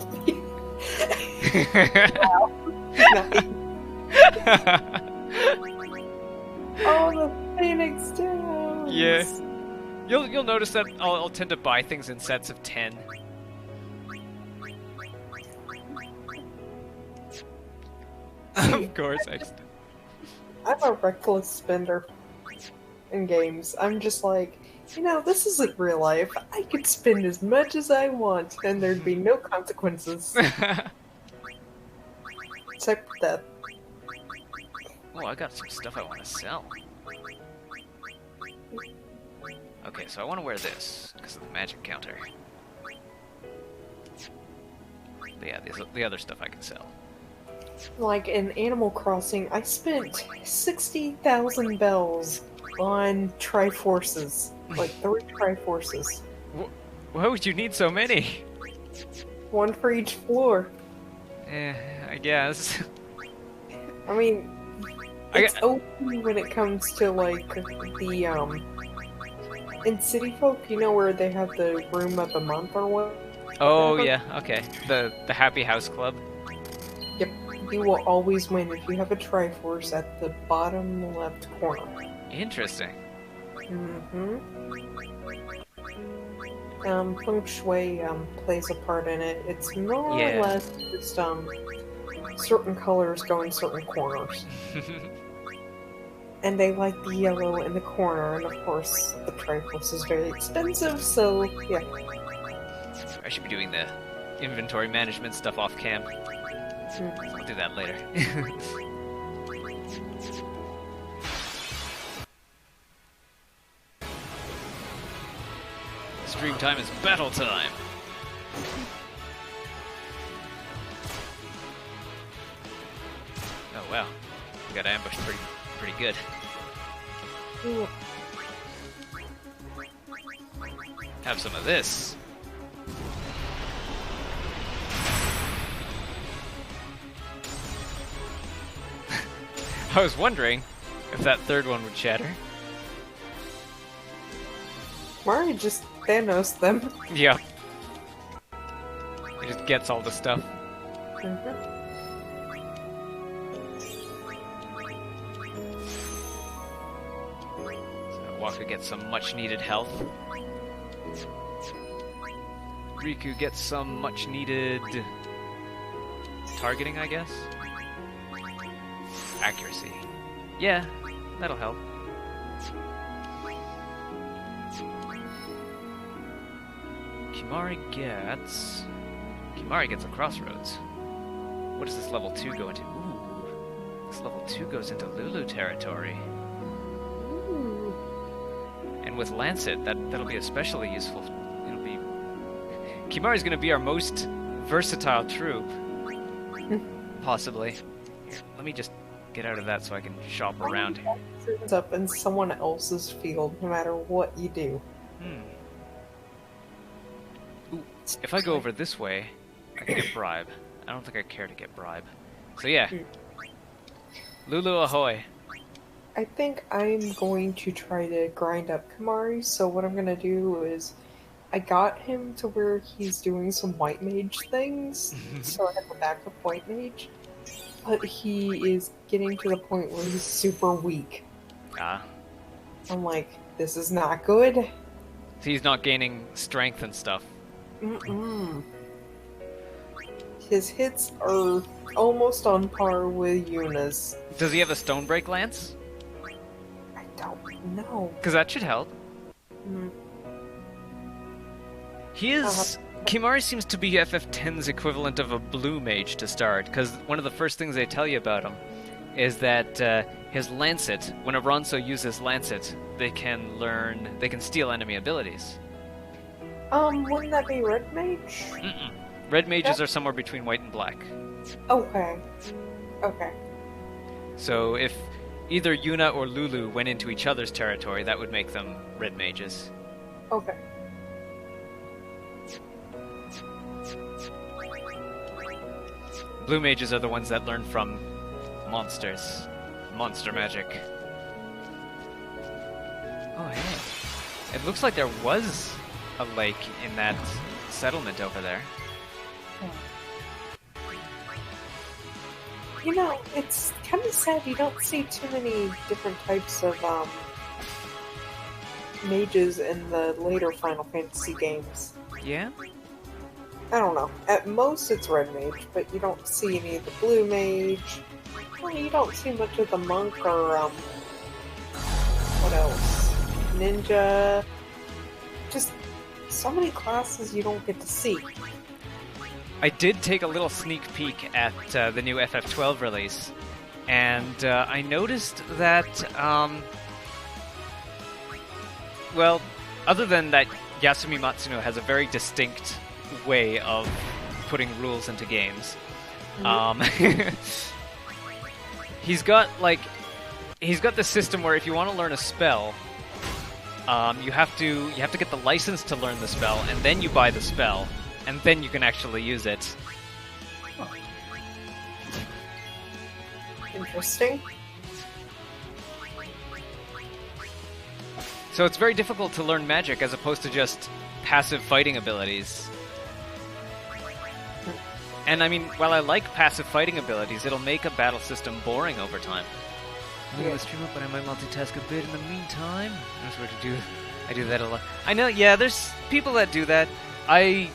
Nice. Oh, the Phoenix Downs! Yeah. You'll notice that I'll tend to buy things in sets of 10. Of course, I'm a reckless spender in games. I'm just like, you know, this isn't real life. I could spend as much as I want, and there'd be no consequences. Except for death. Oh, I got some stuff I want to sell. Okay, so I want to wear this, because of the magic counter. But yeah, the other stuff I can sell. Like in Animal Crossing, I spent 60,000 bells on Triforces. Like 3 Triforces. Why would you need so many? One for each floor. I guess. I mean, it's open when it comes to, like, the, in City Folk, you know where they have the room of the month or what? Oh, yeah, okay. The Happy House Club. Yep, you will always win if you have a Triforce at the bottom left corner. Interesting. Mm-hmm. Feng Shui, plays a part in it. It's more or less just, certain colors go in certain corners. And they like the yellow in the corner, and of course the Triforce is very expensive, so yeah. I should be doing the inventory management stuff off cam. I'll do that later. Stream time is battle time! Oh wow, we got ambushed pretty good. Ooh. Have some of this. I was wondering if that third one would shatter. Mario just Thanos them. Yeah. He just gets all the stuff. So Waka gets some much needed health. Riku gets some much needed targeting, I guess? Accuracy. Yeah, that'll help. Kimahri gets a crossroads. What does this level 2 go into? Ooh. This level 2 goes into Lulu territory. Ooh. And with Lancet, that'll be especially useful. It'll be... Kimahri's gonna be our most versatile troop. Possibly. Here, let me just get out of that so I can shop around here. It's up in someone else's field, no matter what you do. Ooh, if I go over this way, I can get bribe. I don't think I care to get bribe. So yeah. Lulu ahoy. I think I'm going to try to grind up Kimahri, so what I'm gonna do is I got him to where he's doing some white mage things, so I have a backup white mage. But he is getting to the point where he's super weak. Ah. I'm like, this is not good. So he's not gaining strength and stuff. His hits are almost on par with Yuna's. Does he have a Stonebreak Lance? I don't know. Because that should help. He is... Kimahri seems to be FF10's equivalent of a blue mage to start, because one of the first things they tell you about him is that his Lancet, when a Ronso uses Lancet, they can steal enemy abilities. Wouldn't that be red mage? Red mages are somewhere between white and black. Okay. Okay. So if either Yuna or Lulu went into each other's territory, that would make them red mages. Okay. Blue mages are the ones that learn from monsters. Monster magic. Oh, hey. It looks like there was a lake in that settlement over there. You know, it's kind of sad you don't see too many different types of mages in the later Final Fantasy games. Yeah? I don't know. At most it's red mage, but you don't see any of the blue mage. Well, you don't see much of the monk or, what else? Ninja. Just so many classes you don't get to see. I did take a little sneak peek at the new FF12 release, and I noticed that, well, other than that, Yasumi Matsuno has a very distinct way of putting rules into games. He's got the system where if you want to learn a spell, you have to get the license to learn the spell, and then you buy the spell, and then you can actually use it. Interesting. So it's very difficult to learn magic as opposed to just passive fighting abilities. And I mean, while I like passive fighting abilities, it'll make a battle system boring over time. I'm gonna stream up, but I might multitask a bit in the meantime. That's what I do that a lot. I know, yeah, there's people that do that. I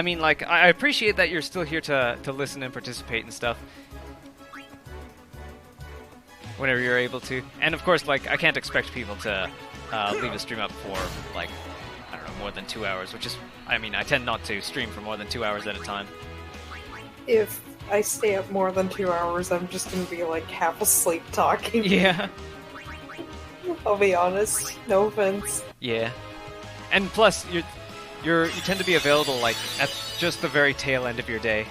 mean, like, I appreciate that you're still here to listen and participate and stuff. whenever you're able to. And of course, like, I can't expect people to leave a stream up for, like, I don't know, more than 2 hours, which is, I mean, I tend not to stream for more than 2 hours at a time. If I stay up more than 2 hours, I'm just gonna be, like, half asleep talking. Yeah. I'll be honest. No offense. Yeah. And plus, you tend to be available, like, at just the very tail end of your day.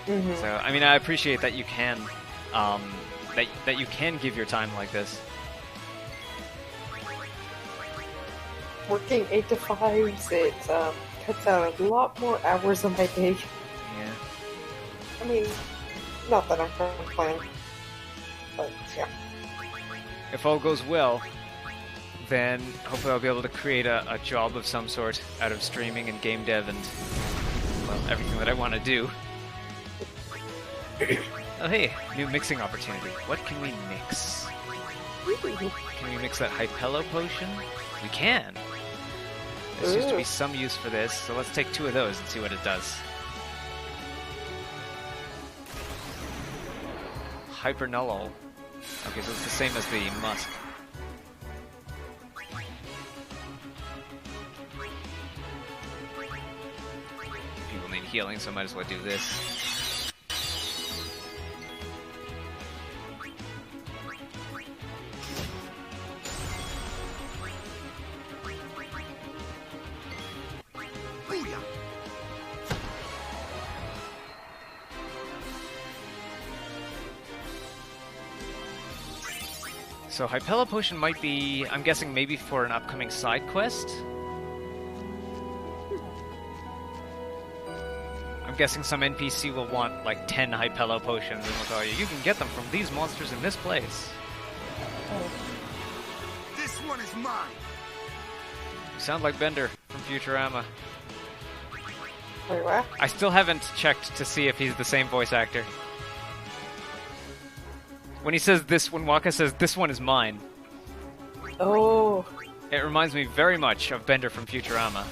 Mm-hmm. So, I mean, I appreciate that you can, that you can give your time like this. Working 8 to 5, it cuts out a lot more hours of my day. Yeah. I mean, not that I'm complaining, but yeah. If all goes well, then hopefully I'll be able to create a job of some sort out of streaming and game dev and, well, everything that I want to do. Oh hey, new mixing opportunity. What can we mix? Can we mix that Hypello potion? We can! There seems to be some use for this, so let's take 2 of those and see what it does. Hypernullal. Okay, so it's the same as the musk. People need healing, so I might as well do this. So Hypello Potion might be, I'm guessing, maybe for an upcoming side quest? I'm guessing some NPC will want like 10 Hypello Potions and will tell you, you can get them from these monsters in this place. This one is mine! You sound like Bender from Futurama. Wait, what? I still haven't checked to see if he's the same voice actor. When he says this, when Waka says, this one is mine, Oh, it reminds me very much of Bender from Futurama.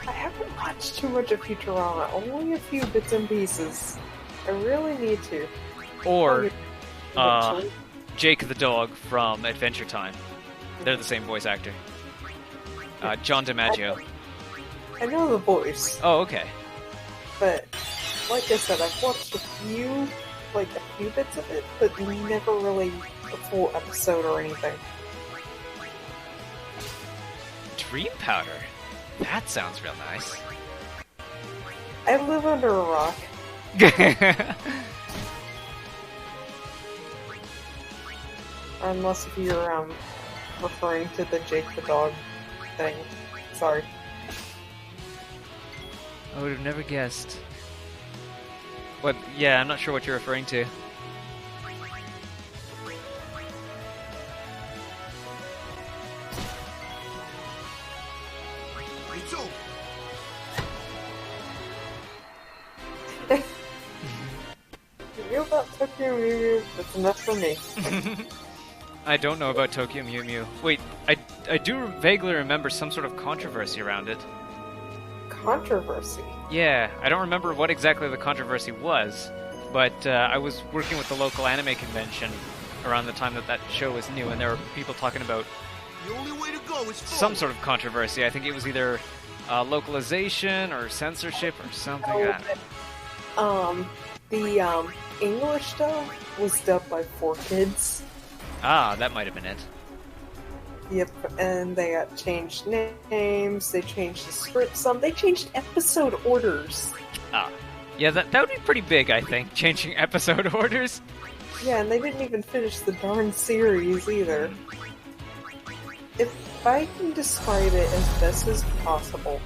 I haven't watched too much of Futurama, only a few bits and pieces. I really need to. Or, Eventually. Jake the dog from Adventure Time. They're the same voice actor. John DiMaggio. I know the voice, Oh, okay. but like I said, I've watched a few bits of it, but never really a full episode or anything. Dream Powder? That sounds real nice. I live under a rock. Unless if you're referring to the Jake the dog thing. Sorry. I would have never guessed. What? Yeah, I'm not sure what you're referring to. It's over. You know about Tokyo Mew Mew? That's enough for me. I don't know about Tokyo Mew Mew. Wait, I do vaguely remember some sort of controversy around it. Controversy? Yeah, I don't remember what exactly the controversy was, but I was working with the local anime convention around the time that that show was new, and there were people talking about The only way to go is some sort of controversy. I think it was either localization or censorship or something. The English dub was dubbed by 4Kids. Ah, that might have been it. Yep, and they got changed names, they changed the script some, they changed episode orders. Ah. Yeah, that would be pretty big, I think, changing episode orders. Yeah, and they didn't even finish the darn series either. If I can describe it as best as possible,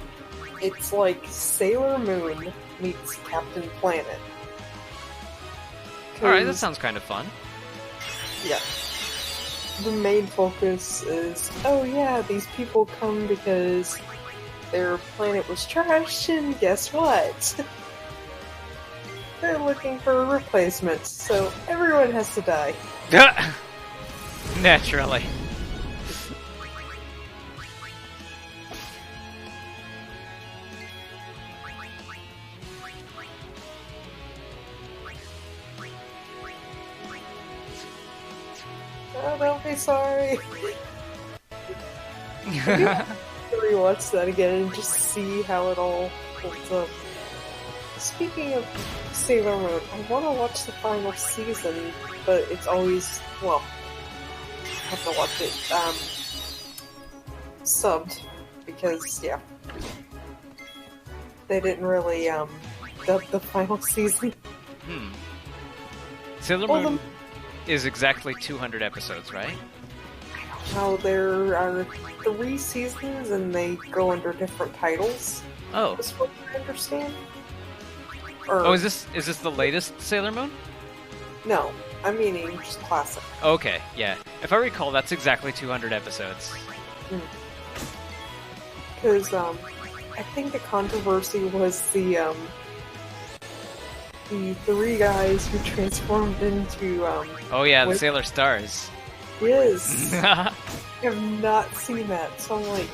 it's like Sailor Moon meets Captain Planet. Alright, that sounds kind of fun. Yeah. The main focus is, oh yeah, these people come because their planet was trashed, and guess what? They're looking for a replacement, so everyone has to die. Naturally. sorry. I do rewatch that again and just see how it all holds up. Speaking of Sailor Moon, I want to watch the final season, but it's always, well, I have to watch it subbed, because, yeah, they didn't really dub the final season. Sailor Moon is exactly 200 episodes, right? Now there are 3 seasons and they go under different titles. Oh. That's what I understand. Oh, is this the latest Sailor Moon? No, I'm meaning just classic. Okay, yeah. If I recall, that's exactly 200 episodes. Because I think the controversy was the 3 guys who transformed into oh yeah, the Sailor Stars. Yes. I have not seen that, so I'm like,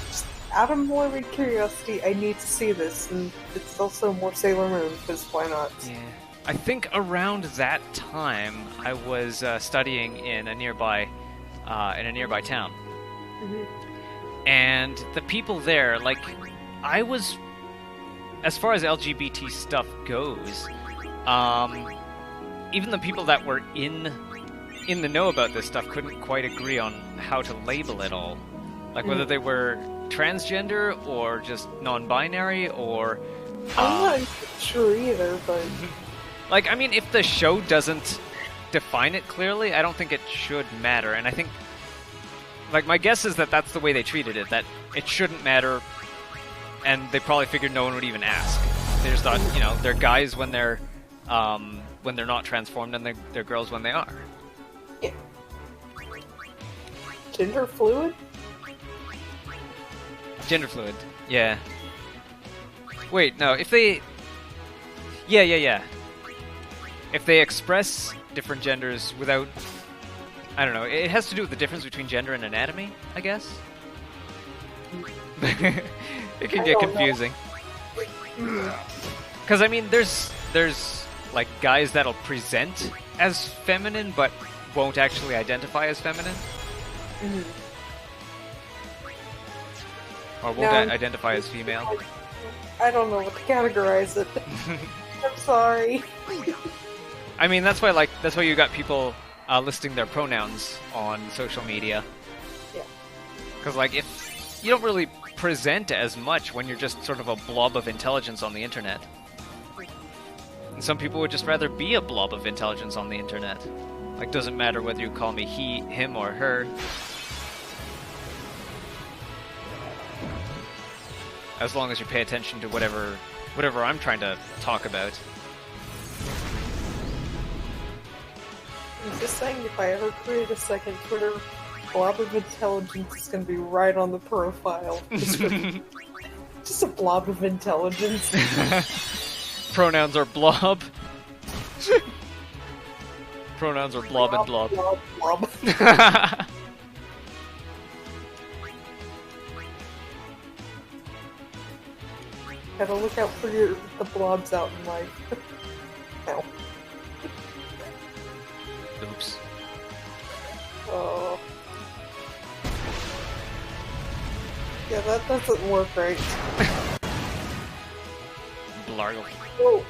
just out of morbid curiosity, I need to see this, and it's also more Sailor Moon, because why not? Yeah. I think around that time, I was studying in a nearby town. And the people there, like, I was, as far as LGBT stuff goes, even the people that were in the know about this stuff couldn't quite agree on how to label it all. Like, whether they were transgender, or just non-binary, or... I'm not sure either, but... Like, I mean, if the show doesn't define it clearly, I don't think it should matter, and I think... Like, my guess is that that's the way they treated it, that it shouldn't matter, and they probably figured no one would even ask. They just thought, you know, they're guys when they're not transformed, and they're girls when they are. Yeah. Gender fluid? Gender fluid, yeah. Wait, no, if they... Yeah. If they express different genders without... I don't know, it has to do with the difference between gender and anatomy, I guess? It can get confusing. Because, I mean, there's, like, guys that'll present as feminine, but won't actually identify as feminine. Or won't identify as female. I don't know what to categorize it. I'm sorry. I mean, that's why you got people listing their pronouns on social media. Yeah. Because, like, if you don't really present as much when you're just sort of a blob of intelligence on the internet. And some people would just rather be a blob of intelligence on the internet. Like, doesn't matter whether you call me he, him, or her. As long as you pay attention to whatever I'm trying to talk about. I'm just saying, if I ever create a second Twitter, blob of intelligence is going to be right on the profile. Just a blob of intelligence. Pronouns are blob. Pronouns are blob and blob. Blob. Gotta look out for the blobs out in life. Ow. Oops. Oh. Yeah, that doesn't work right. Blargle. Oh.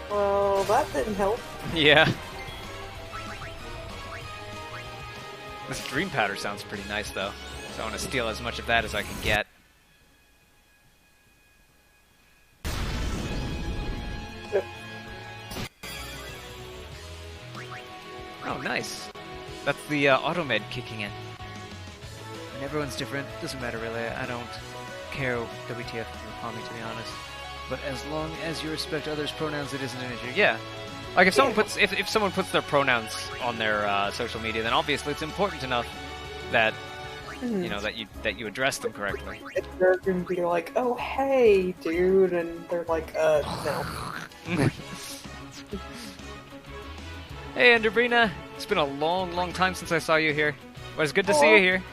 Well, that didn't help. Yeah. This dream powder sounds pretty nice, though. So I want to steal as much of that as I can get. Oh, nice. That's the automed kicking in. And everyone's different. Doesn't matter, really. I don't care WTF you call me, to be honest. But as long as you respect others' pronouns, it isn't an issue. Yeah. Like, if someone puts if someone puts their pronouns on their social media, then obviously it's important enough that you know that you address them correctly. They're gonna be like, "Oh, hey, dude," and they're like, no." Hey, Andrebrina. It's been a long, long time since I saw you here. But it's good to see you here.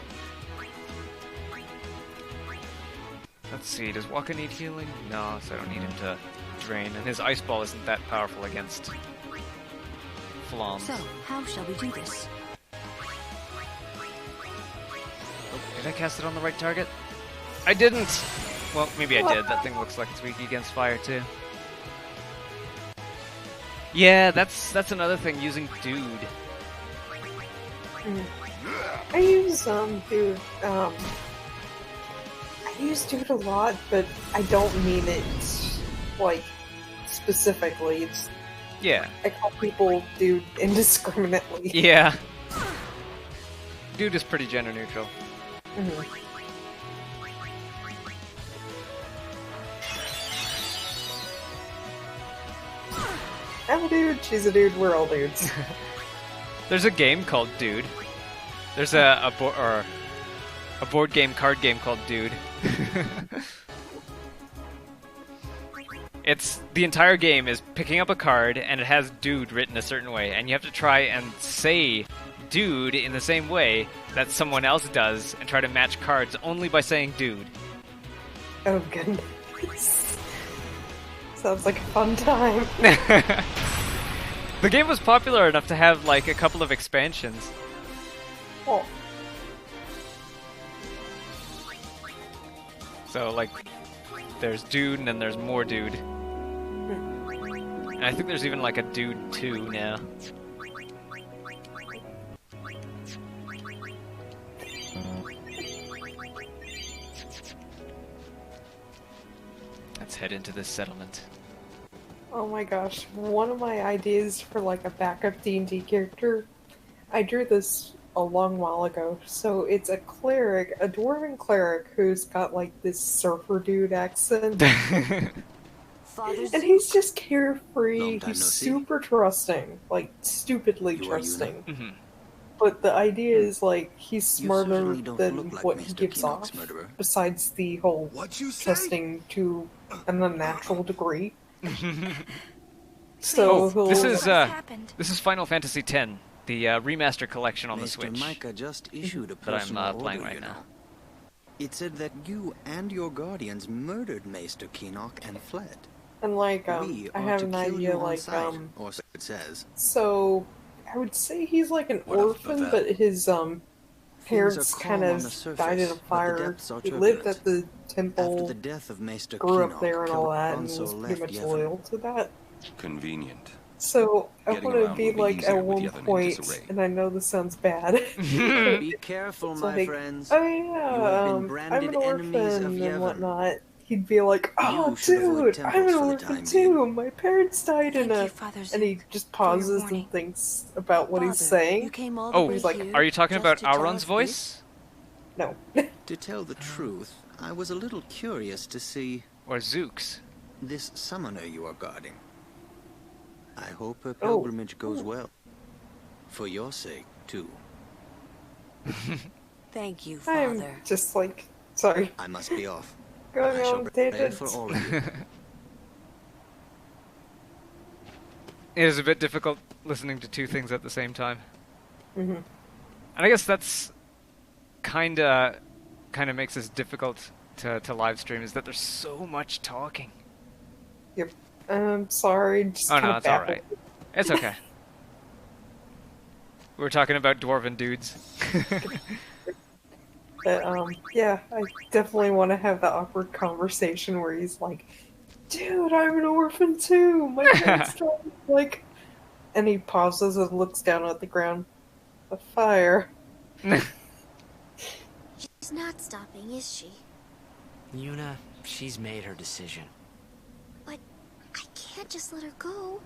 Let's see, does Waka need healing? No, so I don't need him to drain. And his ice ball isn't that powerful against Flom. So, how shall we do this? Oh, did I cast it on the right target? I didn't! Well, maybe I did. That thing looks like it's weak against fire, too. Yeah, that's another thing, using Dude. I use Dude. I use Dude a lot, but I don't mean it like specifically. It's Yeah. I call people Dude indiscriminately. Yeah. Dude is pretty gender neutral. I'm a dude, she's a dude, we're all dudes. There's a game called Dude. There's a board game, card game called Dude. It's the entire game is picking up a card and it has Dude written a certain way, and you have to try and say Dude in the same way that someone else does, and try to match cards only by saying Dude. Oh goodness. Sounds like a fun time. The game was popular enough to have like a couple of expansions. Oh. So like, there's Dude and then there's more Dude. And I think there's even like a Dude 2 now. Let's head into this settlement. Oh my gosh, one of my ideas for like a backup D&D character, I drew this a long while ago. So it's a cleric, a dwarven cleric who's got like this surfer dude accent. And he's just carefree, he's super trusting, like stupidly trusting. Mm-hmm. But the idea is like he's smarter than what he gives off, besides the whole trusting to an unnatural degree. So this is Final Fantasy X, the remaster collection on the Switch Micah just issued a that I'm playing order, right now. It said that you and your guardians murdered Maester Keenock and fled. And like We I are have to an kill idea you on like sight, or so it says. so I would say he's like an What of orphan, Pavel? but his parents calm kind on of the surface, died in a but the fire. depths are He lived turbulent. at the After temple, the death of Maester grew up Keenock, there and all that, and Alonso was pretty left much Yevon. loyal to that. Convenient. So I Getting want to around be will be like easier at with one Yevon in point, disarray. and I know this sounds bad. Be careful, It's my like, friends. oh You have yeah, been branded I'm an enemies of orphan Yevon. and whatnot. He'd be like, oh You should avoid dude, I'm an temples for the orphan time too. My parents died in Thank a, you, Father and he Zook, just for your pauses warning. and thinks about what he's Father, saying. You came all the Oh, way He's like, here are you talking just about to tell Auron's us voice? No. To tell the truth, I was a little curious to see Or Zook's? this summoner you are guarding. I hope her Oh. pilgrimage goes well. For your sake, too. Thank you, I'm Father. just like, sorry, I must be off. going I shall on prepare tangents. for all of you. It is a bit difficult listening to two things at the same time. Mm-hmm. And I guess that's kinda makes this difficult to live stream, is that there's so much talking. Yep. Sorry, just Oh no, kinda it's alright. baffled. It's okay. We were talking about dwarven dudes. But, yeah, I definitely want to have the awkward conversation where he's like, dude, I'm an orphan too! My parents died, like... And he pauses and looks down at the ground. The fire. She's not stopping, is she? Yuna, she's made her decision. But I can't just let her go.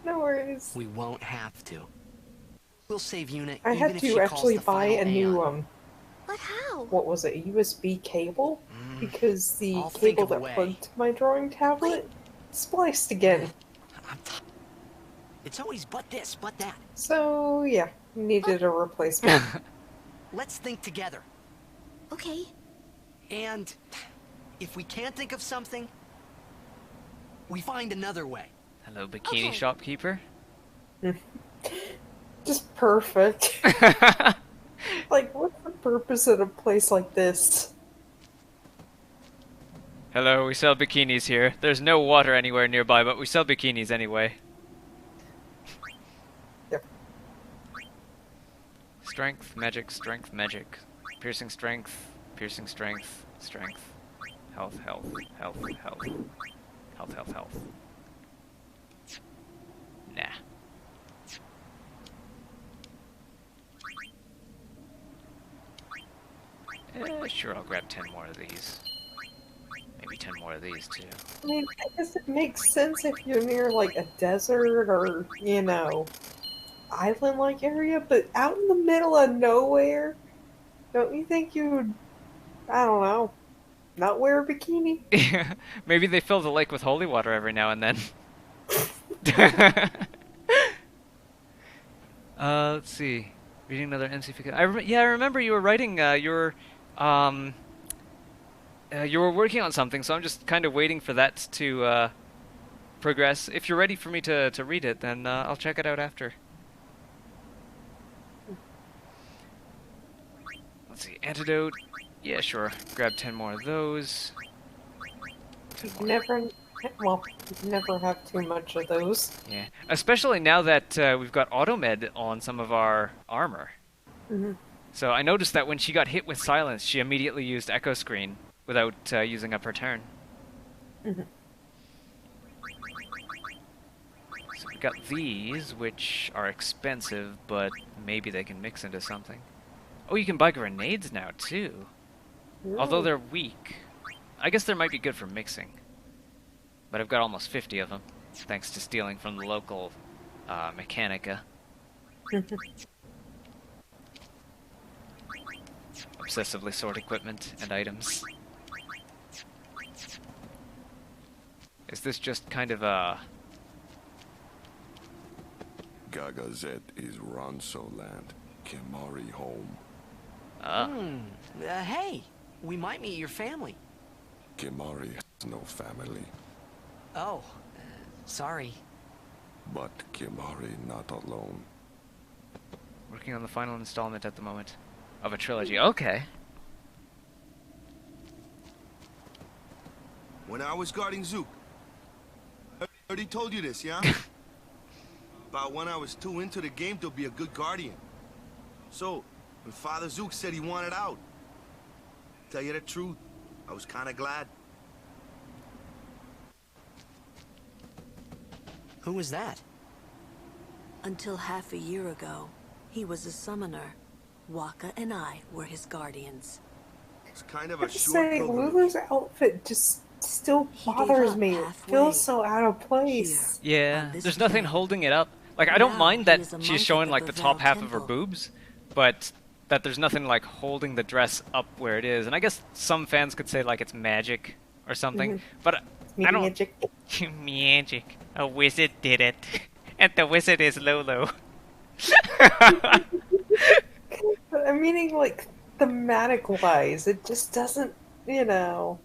No worries. We won't have to. We'll save Yuna I even had if to she calls actually the buy final a new, Aeon. But how? what was it, a USB cable? Because the I'll think cable of a that way. plugged to my drawing tablet spliced again. It's always but this, but that. So, yeah, needed a replacement. Let's think together. Okay. And if we can't think of something, we find another way. Hello, bikini Okay. shopkeeper. Just perfect. Like, what's the purpose of a place like this? Hello, we sell bikinis here. There's no water anywhere nearby, but we sell bikinis anyway. Yep. Strength, magic, strength, magic. Piercing strength, piercing strength, strength. Health, health, health, health. Health, health, health. Nah. Sure, I'll grab 10 more of these. Maybe 10 more of these, too. I mean, I guess it makes sense if you're near, like, a desert or, you know, island-like area, but out in the middle of nowhere, don't you think you would, I don't know, not wear a bikini? Yeah, maybe they fill the lake with holy water every now and then. Let's see. Reading another NCFK. I remember you were writing you were working on something, so I'm just kind of waiting for that to progress. If you're ready for me to read it, then I'll check it out after. Let's see. Antidote. Yeah, sure. Grab 10 more of those. 10 more. You never have too much of those. Yeah, especially now that we've got automed on some of our armor. Mm-hmm. So I noticed that when she got hit with silence, she immediately used echo screen without using up her turn. Mm-hmm. So we got these, which are expensive, but maybe they can mix into something. Oh, you can buy grenades now too. Ooh. Although they're weak. I guess they might be good for mixing. But I've got almost 50 of them, thanks to stealing from the local Mechanica. Obsessively sort equipment and items. Is this just kind of a... Gagazet is Ronso land, Kimari home. Hey, we might meet your family. Kimari has no family. Oh, sorry. But Kimari not alone. Working on the final installment at the moment of a trilogy. Okay. When I was guarding Zook, I already told you this, yeah? About when I was too into the game to be a good guardian. So, when Father Zook said he wanted out, tell you the truth, I was kind of glad. Who was that? Until half a year ago, he was a summoner. Waka and I were his guardians. It's kind of I a have to short say, pilgrimage. Lulu's outfit just still bothers me. It feels so out of place. Yeah, there's nothing holding it up. Like, I don't mind that she's showing, like, the top half of her boobs, but that there's nothing, like, holding the dress up where it is. And I guess some fans could say, like, it's magic or something, but I don't... Magic. Magic. A wizard did it. And the wizard is Lulu. But I'm meaning, like, thematic-wise, it just doesn't, you know...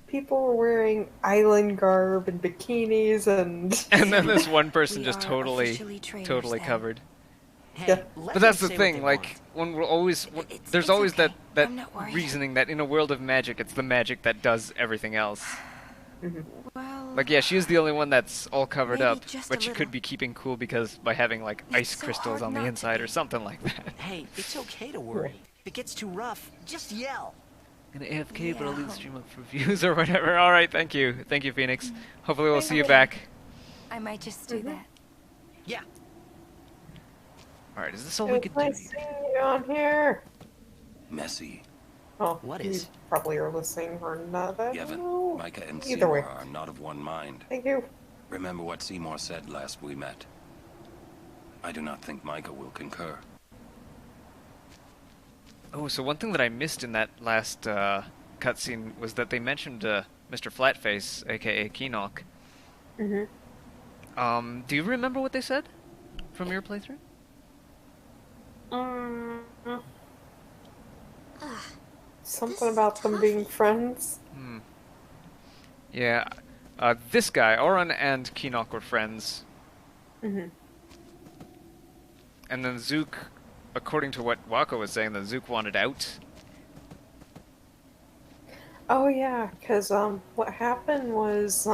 People are wearing island garb and bikinis and... And then this one person just totally covered. Hey, Yeah. But that's the thing, like, when we're always... There's always that reasoning that in a world of magic, it's the magic that does everything else. Well, Like, yeah, she's the only one that's all covered maybe up, just but a she could little. be keeping cool because by having, like, ice so crystals hard on the not to inside or be. something like that. Hey, it's okay to worry. If it gets too rough, just yell. Gonna AFK, but I'll leave the Yeah. stream up for views or whatever. Alright, thank you. Thank you, Phoenix. Hopefully we'll see you back. I might just do that. Yeah. Alright, is this all we could do? Nice seeing you on here. Messy. Oh, What you is? probably are listening or not. I don't Yevon, know. Micah, and Either Seymour way. are not of one mind. Thank you. Remember what Seymour said last we met. I do not think Micah will concur. Oh, so one thing that I missed in that last cutscene was that they mentioned Mr. Flatface, aka Keenock. Do you remember what they said from your playthrough? Something about them being friends. Yeah, this guy, Oren and Keenock were friends. And then Zook, according to what Wako was saying, that Zook wanted out. Oh yeah, because what happened was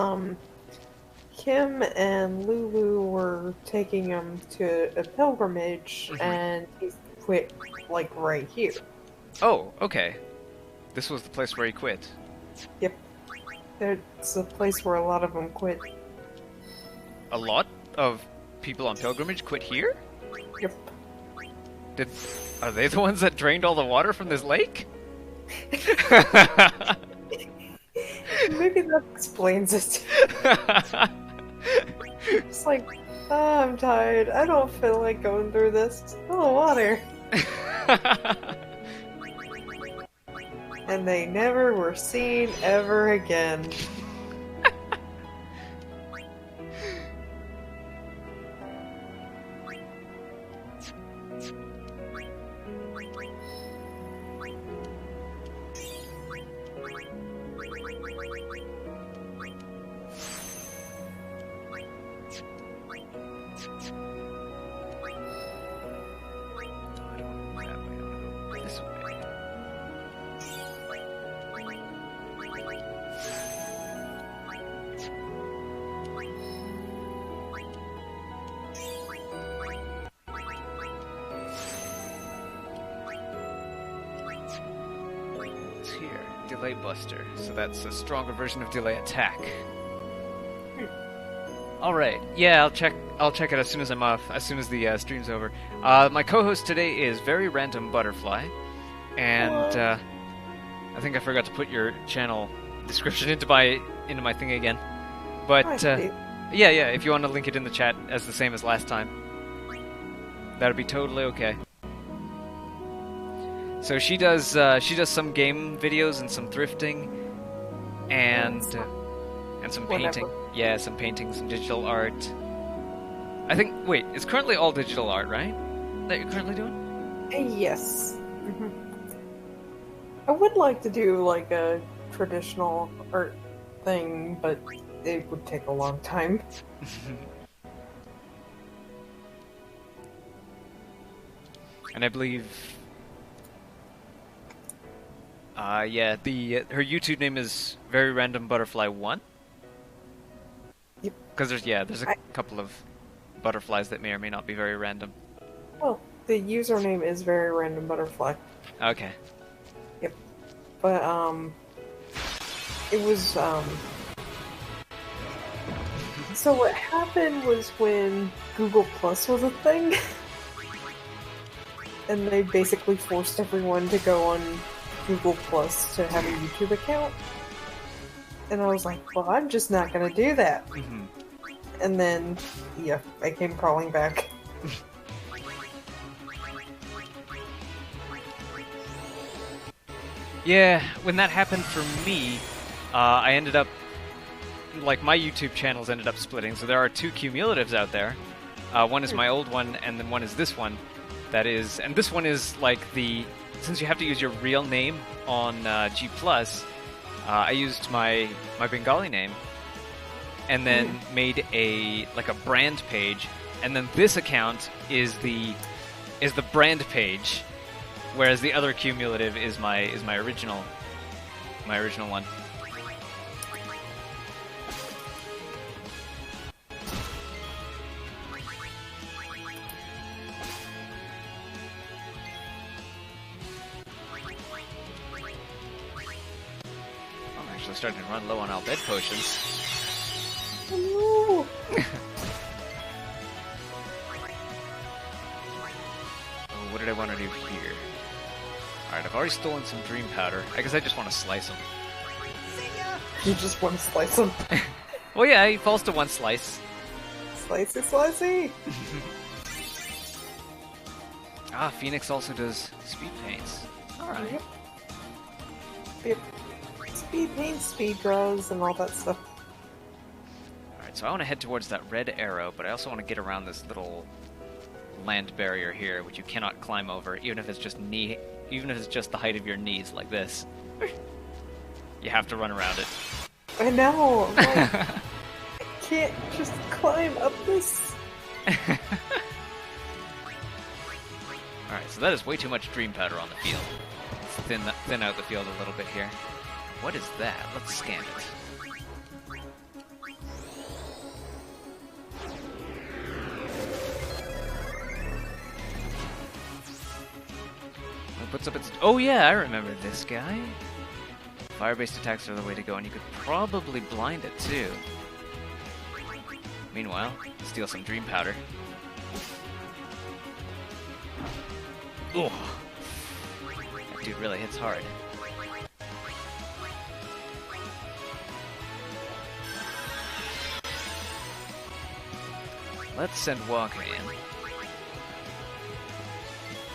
Kim and Lulu were taking him to a pilgrimage, and he quit, like, right here. Oh, okay. This was the place where he quit. Yep. It's a place where a lot of them quit. A lot of people on pilgrimage quit here? Yep. Are they the ones that drained all the water from this lake? Maybe that explains it. It's like, I'm tired. I don't feel like going through this. Oh, water. And they never were seen ever again. Here, delay buster. So that's a stronger version of delay attack. All right. Yeah, I'll check it as soon as I'm off. As soon as the stream's over. My co-host today is Very Random Butterfly, and I think I forgot to put your channel description into my thing again. But yeah. If you want to link it in the chat as the same as last time, that'd be totally okay. So she does some game videos and some thrifting, and some painting. Whatever. Yeah, some painting, some digital art. I think. Wait, it's currently all digital art, right? That you're currently doing? Yes. I would like to do like a traditional art thing, but it would take a long time. And I believe. Yeah, her YouTube name is Very Random Butterfly 1. Yep. Because there's a couple of butterflies that may or may not be very random. Well, the username is Very Random Butterfly. Okay. Yep. But it was so what happened was when Google Plus was a thing, and they basically forced everyone to go on Google Plus to have a YouTube account. And I was like, well, I'm just not gonna do that. Mm-hmm. And then, yeah, I came crawling back. Yeah, when that happened for me, I ended up, like, my YouTube channels ended up splitting, so there are two cumulatives out there. One is my old one, and then one is this one. And this one is, like, since you have to use your real name on G+, I used my Bengali name, and then made a brand page, and then this account is the brand page, whereas the other cumulative is my original one. I'm actually starting to run low on all bed potions. Oh, Oh, what did I want to do here? Alright, I've already stolen some dream powder. I guess I just want to slice them. you just want to slice them. Well, yeah, he falls to one slice. Slicey, slicey! Ah, Phoenix also does speed paints. Alright. Yep. Speed paint, speed draws, and all that stuff. Alright, so I want to head towards that red arrow, but I also want to get around this little land barrier here, which you cannot climb over, even if it's just the height of your knees, like this. You have to run around it. I know! I'm like, I can't just climb up this. Alright, so that is way too much dream powder on the field. Let's thin out the field a little bit here. What is that? Let's scan it. puts up its... Oh yeah, I remember this guy. Fire-based attacks are the way to go, and you could probably blind it too. Meanwhile, steal some dream powder. Ooh. That dude really hits hard. Let's send Walker in.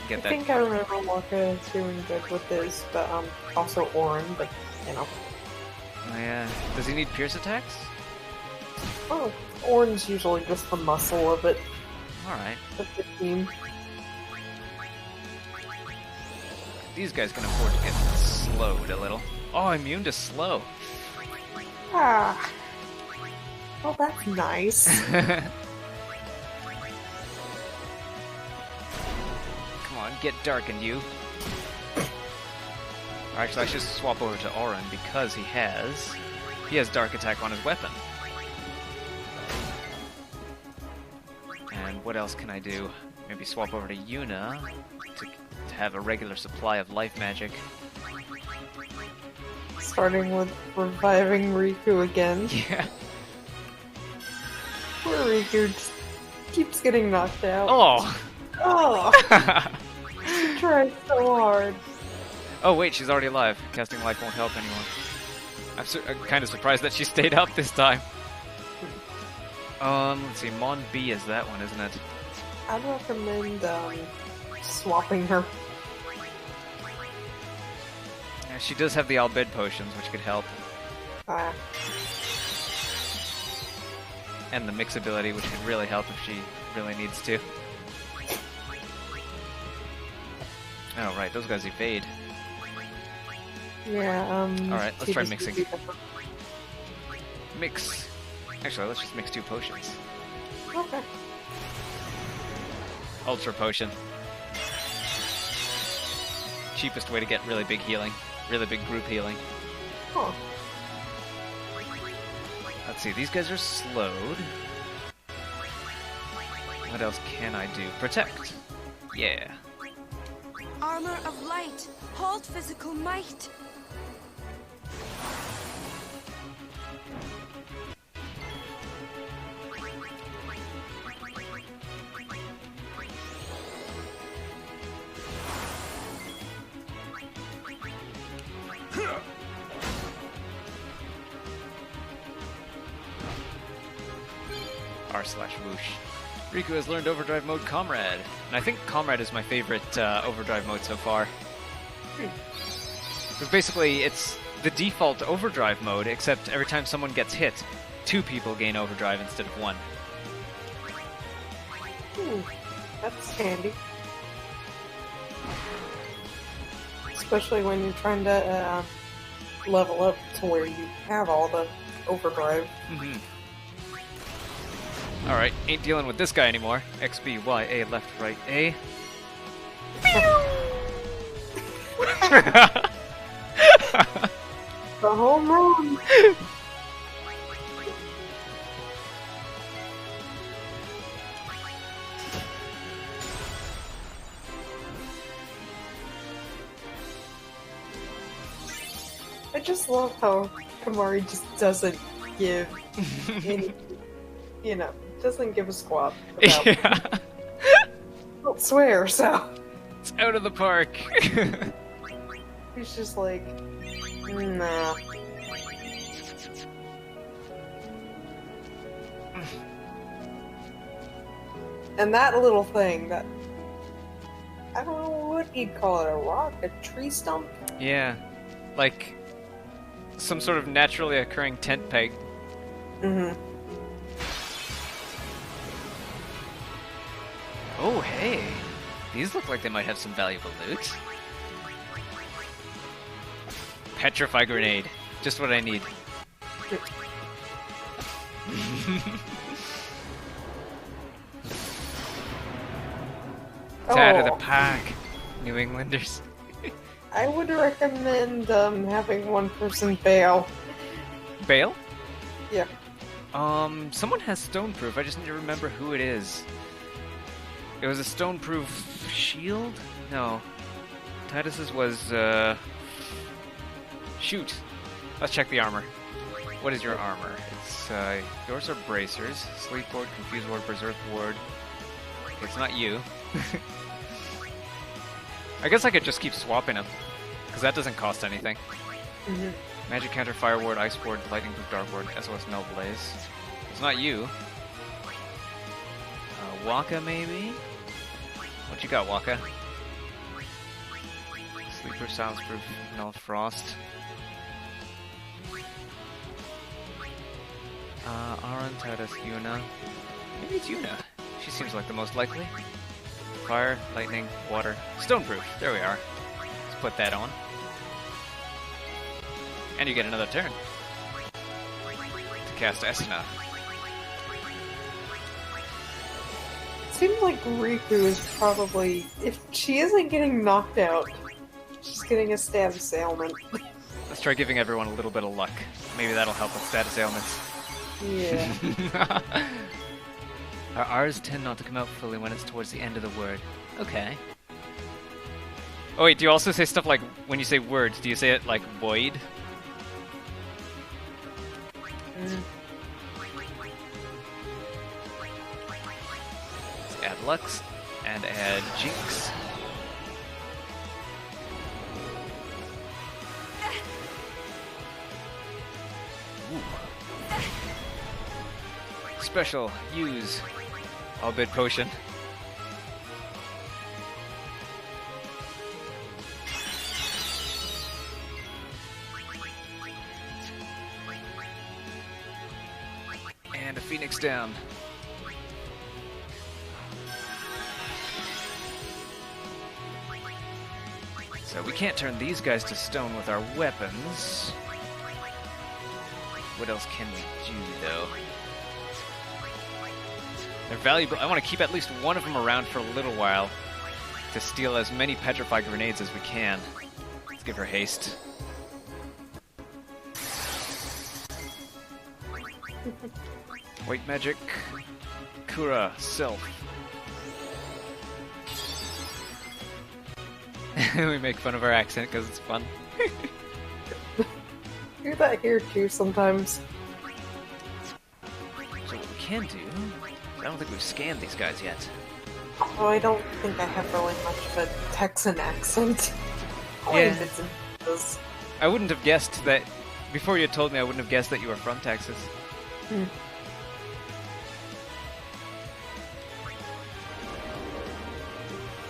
Get that. I think I remember Waka doing good with this, but also Orin, but you know. Oh yeah. Does he need pierce attacks? Oh, Orin's usually just the muscle of it. Alright. Of the team. These guys can afford to get slowed a little. Oh, immune to slow. Ah. Oh, that's nice. Come on, get darkened, you. Or actually, I should swap over to Orin because he has dark attack on his weapon. And what else can I do? Maybe swap over to Yuna to have a regular supply of life magic. Starting with reviving Riku again. Yeah. Poor Riku just keeps getting knocked out. Oh! Oh! She tried so hard. Oh wait, she's already alive. Casting life won't help anymore. I'm kind of surprised that she stayed up this time. Let's see, Mon B is that one, isn't it? I'd recommend swapping her. Yeah, she does have the Albed potions, which could help. And the mix ability, which could really help if she really needs to. Oh right, those guys evade. Yeah, Alright, let's try mixing. Mix. Actually, let's just mix 2 potions. Okay. Ultra potion. Cheapest way to get really big healing. Really big group healing. Huh. Let's see, these guys are slowed. What else can I do? Protect. Yeah. Armor of light, hold physical might. R/whoosh. Riku has learned Overdrive Mode Comrade, and I think Comrade is my favorite Overdrive mode so far. Because basically, it's the default Overdrive mode, except every time someone gets hit, 2 people gain Overdrive instead of 1. That's handy. Especially when you're trying to level up to where you have all the Overdrive. Mm-hmm. Alright, ain't dealing with this guy anymore. X, B, Y, A, left, right, A. The home run! I just love how Kamari just doesn't give any, doesn't give a squat about Yeah. Don't swear, so It's out of the park. he's just like, nah. And that little thing, that I don't know what you'd call it, a rock, a tree stump? Yeah. Like some sort of naturally occurring tent peg. Mm-hmm. Oh, hey. These look like they might have some valuable loot. Petrify grenade. Just what I need. It's out of the park, New Englanders. I would recommend having one person bail. Bail? Yeah. Someone has Stoneproof. I just need to remember who it is. It was a Stoneproof shield? No. Tidus's was, shoot. Let's check the armor. What is your armor? It's, yours are bracers, sleep ward, confuse ward, berserk ward. It's not you. I guess I could just keep swapping them, because that doesn't cost anything. Mm-hmm. Magic counter, fire ward, ice ward, lightning proof, dark ward, SOS no blaze. It's not you. Waka maybe? What you got, Waka? Sleeper, silence proof, no frost. Aron, Tidus, Yuna. Maybe it's Yuna. She seems like the most likely. Fire, lightning, water, stoneproof. There we are. Let's put that on. And you get another turn to cast Esna. Seems like Riku is probably, if she isn't getting knocked out, she's getting a status ailment. Let's try giving everyone a little bit of luck. Maybe that'll help with status ailments. Yeah. Our R's tend not to come out fully when it's towards the end of the word. Okay. Oh wait, do you also say stuff like, when you say words, do you say it like void? Mm. Let's add Lux, and add Jinx. Ooh. Special, use All Bid Potion. And a Phoenix down. So we can't turn these guys to stone with our weapons. What else can we do, though? They're valuable. I want to keep at least one of them around for a little while to steal as many petrify grenades as we can. Let's give her haste. White magic. Kura, self. We make fun of our accent because it's fun. Do that here too sometimes. So what we can do... I don't think we've scanned these guys yet. Oh, I don't think I have really much of a Texan accent. Yeah. Bits and pieces. I wouldn't have guessed that... Before you had told me, I wouldn't have guessed that you were from Texas. Hmm.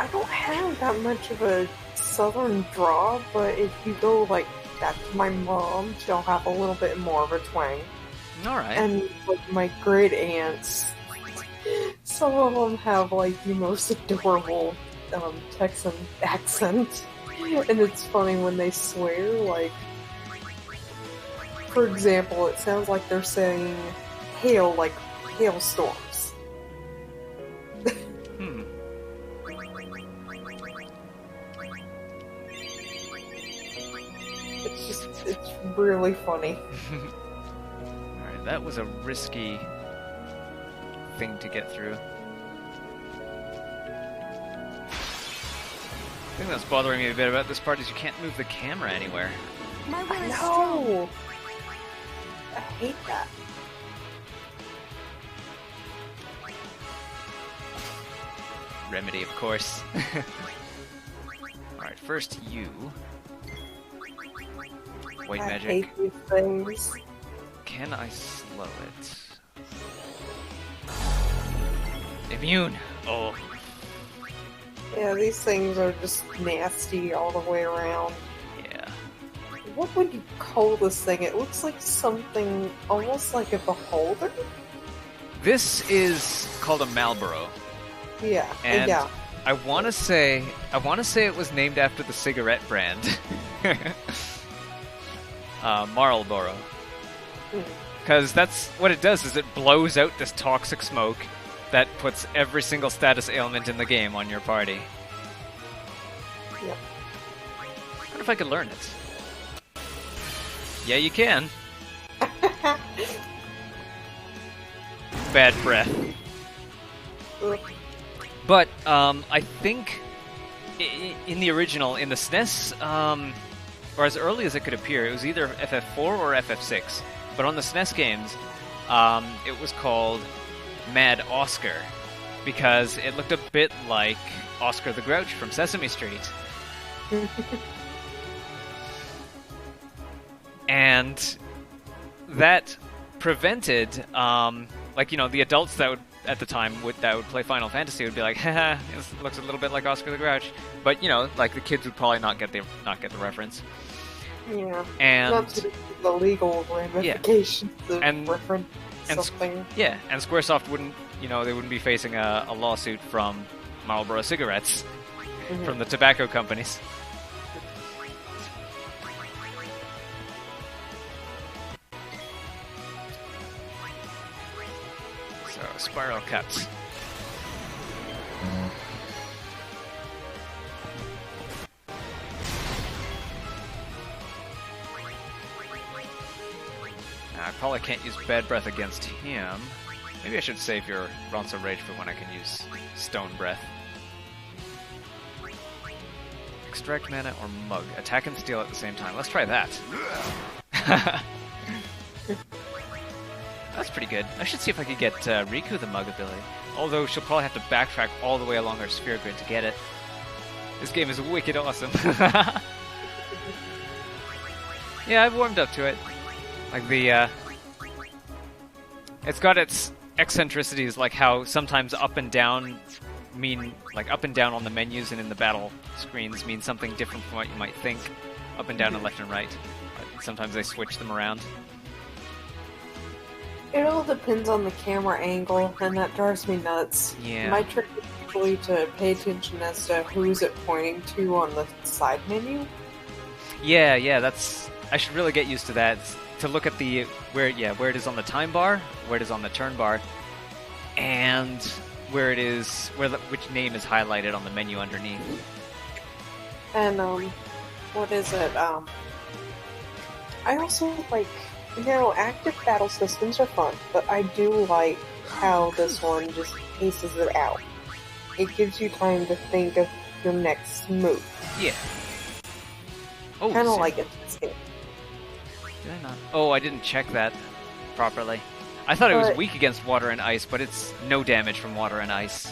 I don't have that much of a southern draw, but if you go like back to my mom, she'll have a little bit more of a twang. Alright. And like my great aunts, some of them have like the most adorable Texan accent, and it's funny when they swear. Like, for example, it sounds like they're saying "hail," like hailstorms. It's really funny. Alright, that was a risky thing to get through. The thing that's bothering me a bit about this part is you can't move the camera anywhere. My will is No! I hate that. Remedy, of course. Alright, first you. White I magic. hate these things. Can I slow it? Immune! Oh. Yeah, these things are just nasty all the way around. Yeah. What would you call this thing? It looks like something almost like a beholder? This is called a Marlboro. Yeah, And yeah. I want to say it was named after the cigarette brand. Marlboro. Because that's what it does, is it blows out this toxic smoke that puts every single status ailment in the game on your party. Yep. I wonder if I could learn it. Yeah, you can. Bad breath. Ugh. But, I think in the original, in the SNES, or as early as it could appear, it was either FF4 or FF6. But on the SNES games, it was called Mad Oscar, because it looked a bit like Oscar the Grouch from Sesame Street. And that prevented, the adults that would, at the time, that would play Final Fantasy would be like, haha, this looks a little bit like Oscar the Grouch. But, the kids would probably not get the reference. Yeah. And not to the legal ramifications of reference something. Yeah, and Squaresoft wouldn't, they wouldn't be facing a lawsuit from Marlboro cigarettes, from the tobacco companies. So, spiral cuts. I probably can't use Bad Breath against him. Maybe I should save your Ronso Rage for when I can use Stone Breath. Extract mana or Mug. Attack and steal at the same time. Let's try that. That's pretty good. I should see if I could get Riku the Mug ability. Although she'll probably have to backtrack all the way along her sphere grid to get it. This game is wicked awesome. Yeah, I've warmed up to it. Like it's got its eccentricities, like how sometimes up and down mean, like up and down on the menus and in the battle screens mean something different from what you might think. Up and down and left and right. But sometimes they switch them around. It all depends on the camera angle, and that drives me nuts. Yeah. My trick is usually to pay attention as to who's it pointing to on the side menu. Yeah, that's... I should really get used to that. To look at the where it is on the time bar, where it is on the turn bar, and where it is which name is highlighted on the menu underneath. And what is it? I also like, active battle systems are fun, but I do like how this one just paces it out. It gives you time to think of your next move. Yeah. Oh, kind of like it. Did I not? Oh, I didn't check that properly. I thought it was weak against water and ice, but it's no damage from water and ice.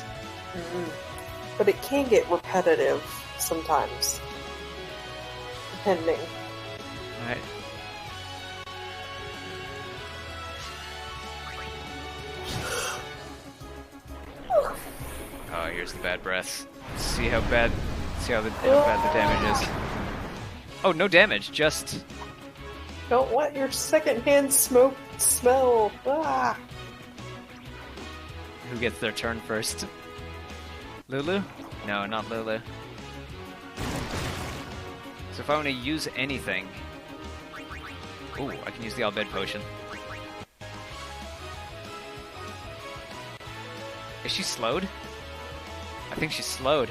But it can get repetitive sometimes, depending. Alright. Oh, here's the bad breath. See how bad the damage is. Oh, no damage, just... Don't let your secondhand smoke smell. Ah. Who gets their turn first? Lulu? No, not Lulu. So if I want to use anything... Ooh, I can use the Albed Potion. Is she slowed? I think she's slowed.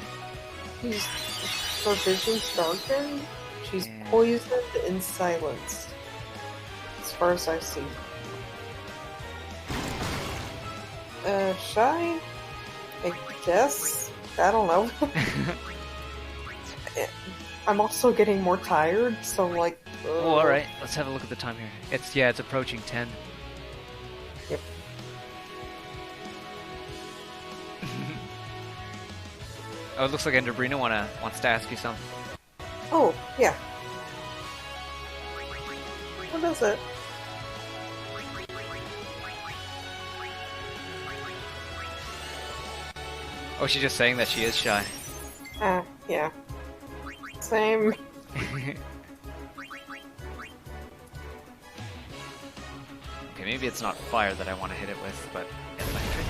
Her vision's darkened. She's poisoned and silenced. As far as I see. Shy? I guess? I don't know. I'm also getting more tired, so like... Oh, alright. Let's have a look at the time here. It's approaching 10. Yep. Oh, it looks like Enderbrina wants to ask you something. Oh, yeah. What is it? Oh, she's just saying that she is shy. Yeah. Same. Okay, maybe it's not fire that I want to hit it with, but electric.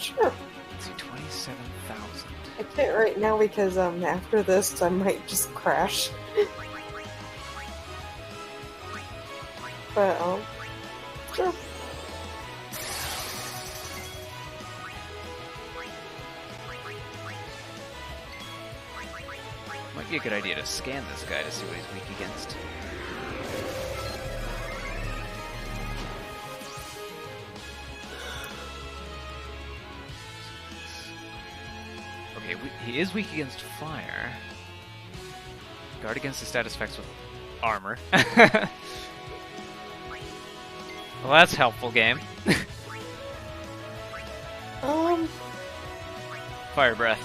Sure. Let's see, 27,000. I can't right now because after this I might just crash. But sure. Might be a good idea to scan this guy to see what he's weak against. Okay, he is weak against fire. Guard against the status effects with armor. Well, that's helpful, game. Fire breath.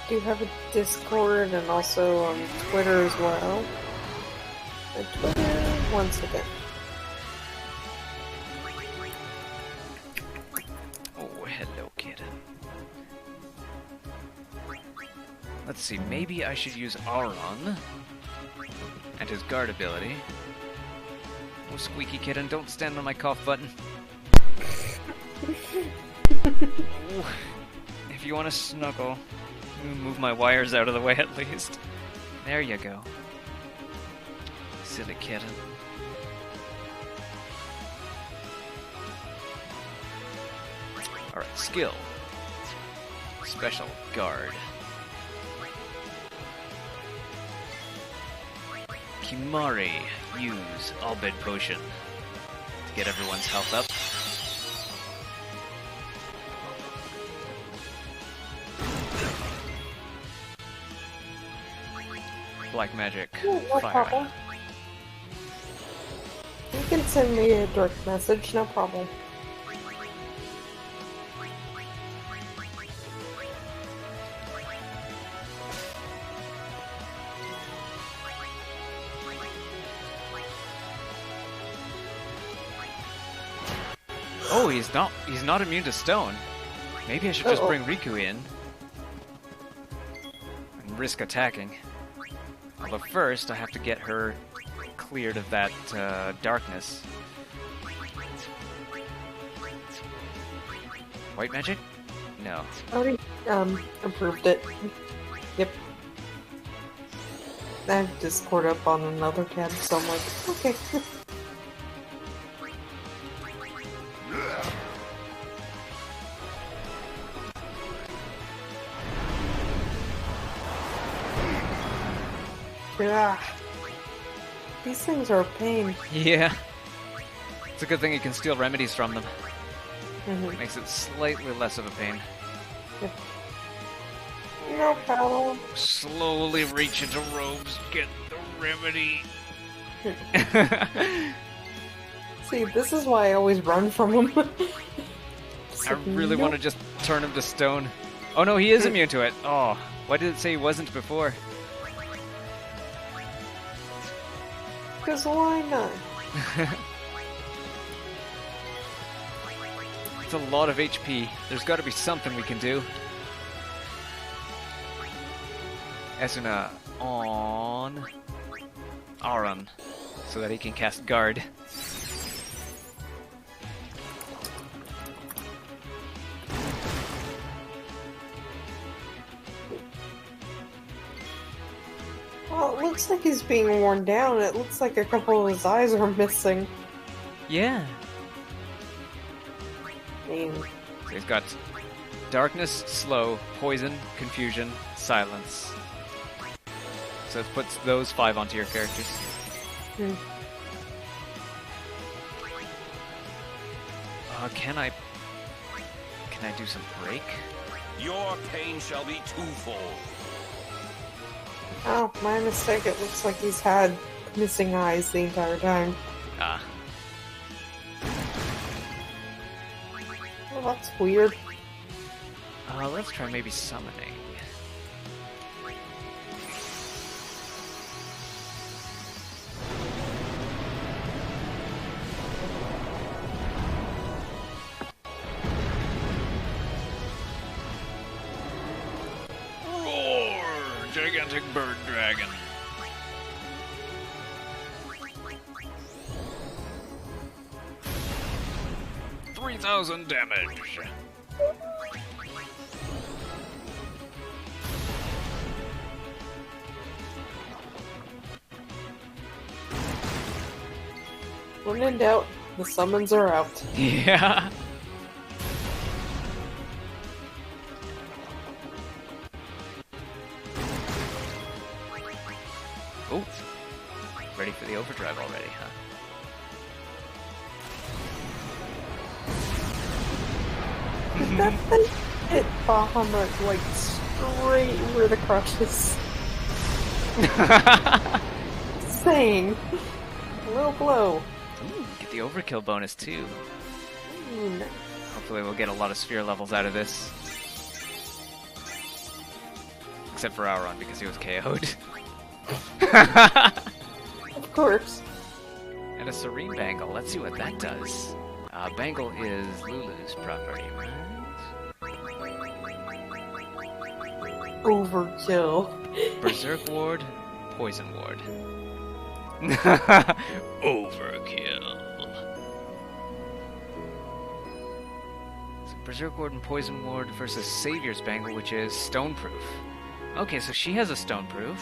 Do you have a Discord and also on Twitter as well? Twitter, 1 second. Oh, hello, kid. Let's see, maybe I should use Auron and his guard ability. Oh, Squeaky Kitten, don't stand on my cough button. Ooh, if you want to snuggle, move my wires out of the way at least. There you go. Silly kitten. Alright, skill. Special guard. Kimari, use Albed Potion to get everyone's health up. Black magic, No fire. problem. You can send me a direct message, no problem. Oh, he's not immune to stone. Maybe I should just bring Riku in and risk attacking. Although first I have to get her cleared of that darkness. White magic? No. I already approved it. Yep. I have Discord up on another tab, so I'm like, okay. Yeah. These things are a pain. Yeah. It's a good thing you can steal remedies from them. Mm-hmm. Makes it slightly less of a pain. Yep. No problem. Slowly reach into robes, get the remedy. See, this is why I always run from him. I really want to just turn him to stone. Oh no, he is immune to it. Oh, why did it say he wasn't before? Because why not? It's a lot of HP. There's got to be something we can do. Esuna on Auron, so that he can cast Guard. Well, it looks like he's being worn down. It looks like a couple of his eyes are missing. Yeah. I So he's got darkness, slow, poison, confusion, silence. So it puts those 5 onto your characters. Can I do some break? Your pain shall be twofold. Oh, my mistake. It looks like he's had missing eyes the entire time. Ah. Well, that's weird. Let's try maybe summoning. Roar! Gigantic bird dragon. $3,000 damage. When in doubt, the summons are out. Yeah. Oh, ready for the overdrive already, huh? Did that thing hit Bahamut like right where the crotch is. Saying. Low blow. Ooh, get the overkill bonus too. Ooh, nice. Hopefully we'll get a lot of sphere levels out of this. Except for Auron, because he was KO'd. Of course. And a Serene Bangle. Let's see what that does. Bangle is Lulu's property, right? Overkill. Berserk Ward, Poison Ward. Overkill. So Berserk Ward and Poison Ward versus Savior's Bangle, which is Stoneproof. Okay, so she has a Stoneproof.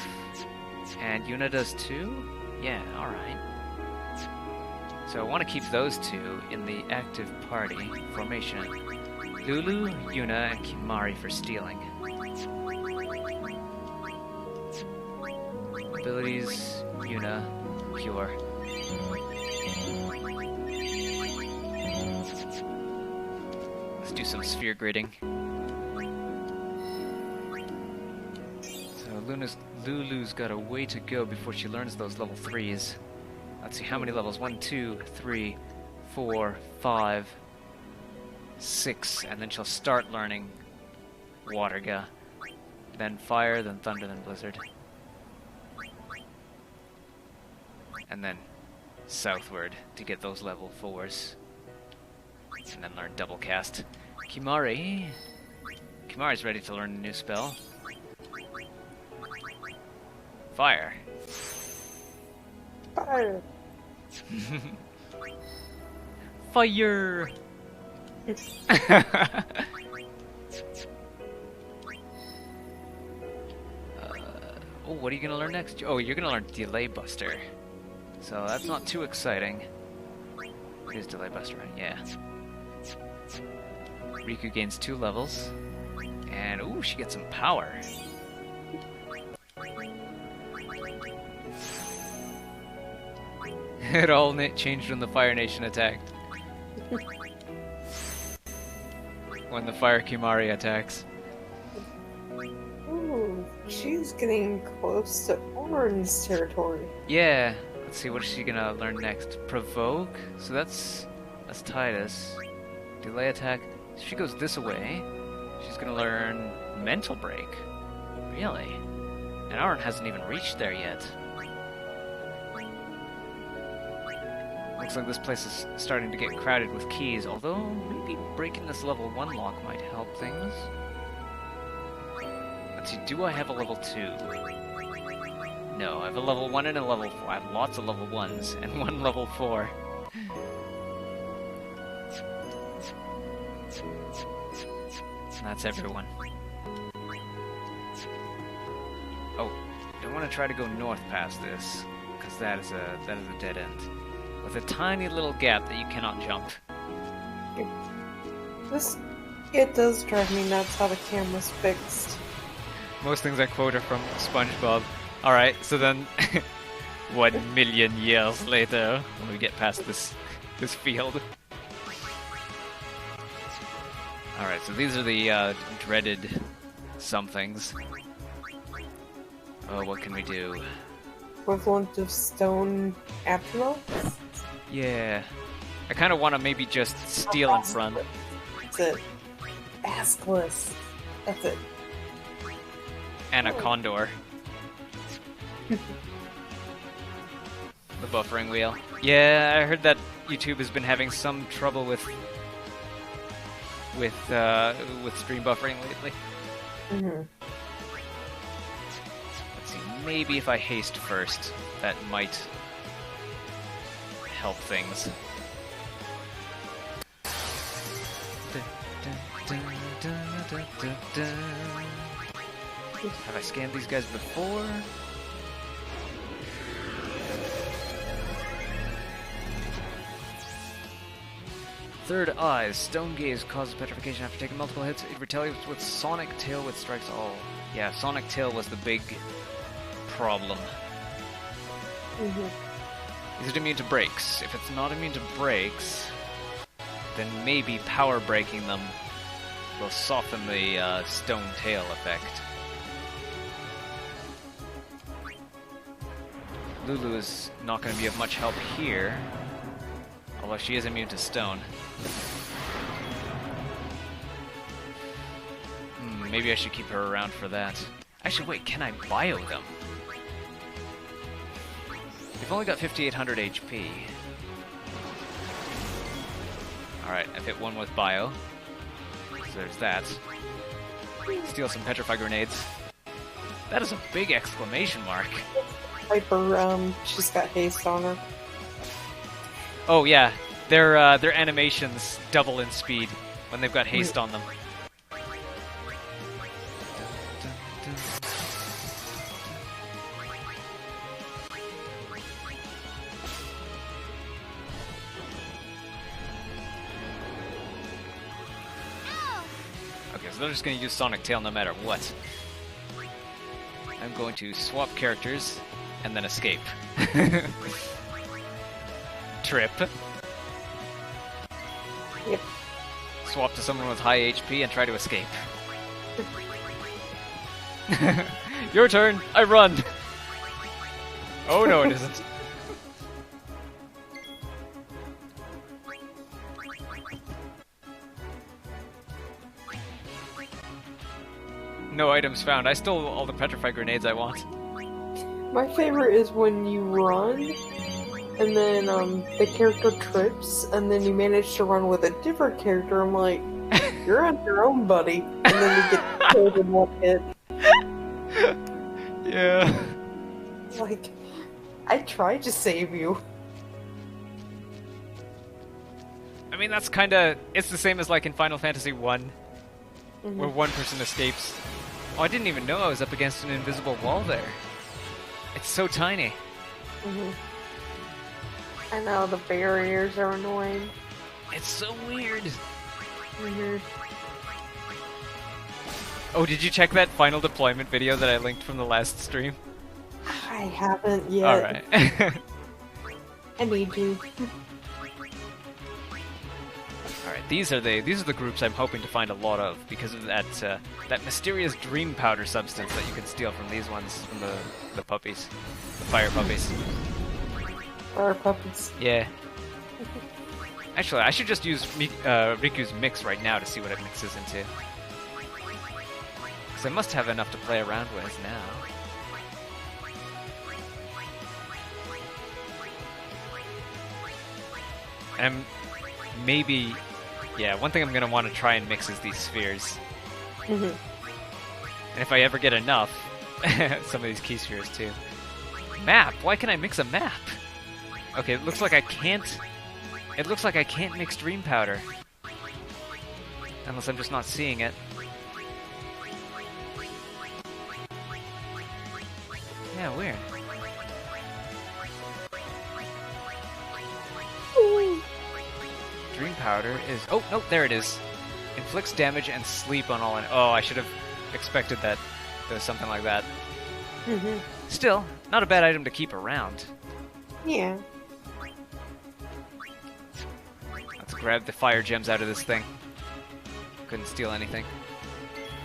And Yuna does too? Yeah, alright. So I want to keep those two in the active party formation. Lulu, Yuna, and Kimahri for stealing. Abilities, Yuna, Pure. Let's do some sphere gridding. So Lulu's got a way to go before she learns those level 3s. Let's see how many levels. 1, 2, 3, 4, 5, 6, and then she'll start learning Waterga. Then Fire, then Thunder, then Blizzard. And then southward to get those level 4s. And then learn Double Cast. Kimahri's ready to learn a new spell. Fire. Fire. Fire! Oh, what are you gonna learn next? Oh, you're gonna learn Delay Buster. So that's not too exciting. It is Delay Buster, right? Yeah. Riku gains 2 levels. And, ooh, she gets some power. It all changed when the Fire Nation attacked. When the Fire Kimahri attacks. Ooh, she's getting close to Oran's territory. Yeah. Let's see, what is she gonna learn next? Provoke? So that's Tidus. Delay attack. If she goes this way, she's gonna learn Mental Break. Really? And Auron hasn't even reached there yet. Looks like this place is starting to get crowded with keys, although maybe breaking this level 1 lock might help things. Let's see, do I have a level 2? No, I have a level 1 and a level 4. I have lots of level 1s and 1 level 4. And that's everyone. Oh, don't want to try to go north past this, because that is a dead end. With a tiny little gap that you cannot jump. It does drive me nuts how the camera's fixed. Most things I quote are from SpongeBob. Alright, so then 1 million years later, when we get past this field. Alright, so these are the dreaded somethings. Oh, what can we do? Equivalent of stone aftermath? Yeah. I kind of want to maybe just steal in front. That's it. Askless. That's it. And a condor. The buffering wheel. Yeah, I heard that YouTube has been having some trouble with stream buffering lately. Mm-hmm. Let's see, maybe if I haste first, that might help things. Have I scanned these guys before? Third Eyes. Stone Gaze causes petrification after taking multiple hits. It retaliates with Sonic Tail, which strikes all. Yeah, Sonic Tail was the big problem. Mm-hmm. Is it immune to breaks? If it's not immune to breaks, then maybe power breaking them will soften the Stone Tail effect. Lulu is not going to be of much help here. Although she is immune to stone. Maybe I should keep her around for that. Actually, wait, can I bio them? They've only got 5,800 HP. Alright, I've hit one with bio. So there's that. Steal some petrify grenades. That is a big exclamation mark. Piper, she's got haste on her. Oh yeah, their animations double in speed when they've got haste on them. Okay, so they're just going to use Sonic Tail no matter what. I'm going to swap characters and then escape. Trip. Yep. Swap to someone with high HP and try to escape. Your turn! I run! Oh no, it isn't. No items found. I stole all the petrify grenades I want. My favorite is when you run, and then the character trips, and then you manage to run with a different character. I'm like, you're on your own, buddy. And then you get killed in one hit. Yeah. Like, I tried to save you. I mean, that's kinda... It's the same as like in Final Fantasy 1, where one person escapes. Oh, I didn't even know I was up against an invisible wall there. It's so tiny. I know, the barriers are annoying. It's so weird. Oh, did you check that final deployment video that I linked from the last stream? I haven't yet. Alright. I need to. Alright, these are the groups I'm hoping to find a lot of because of that that mysterious dream powder substance that you can steal from these ones, from the puppies. The fire puppies. Fire puppies. Yeah. Actually, I should just use Riku's mix right now to see what it mixes into. Because I must have enough to play around with now. And maybe... Yeah, one thing I'm going to want to try and mix is these spheres. And if I ever get enough, some of these key spheres too. Map! Why can I mix a map? Okay, it looks like I can't... It looks like I can't mix Dream Powder. Unless I'm just not seeing it. Yeah, weird. Dream Powder is... Oh, nope, there it is. Inflicts damage and sleep on all... Oh, I should have expected that there was something like that. Still, not a bad item to keep around. Yeah. Let's grab the fire gems out of this thing. Couldn't steal anything.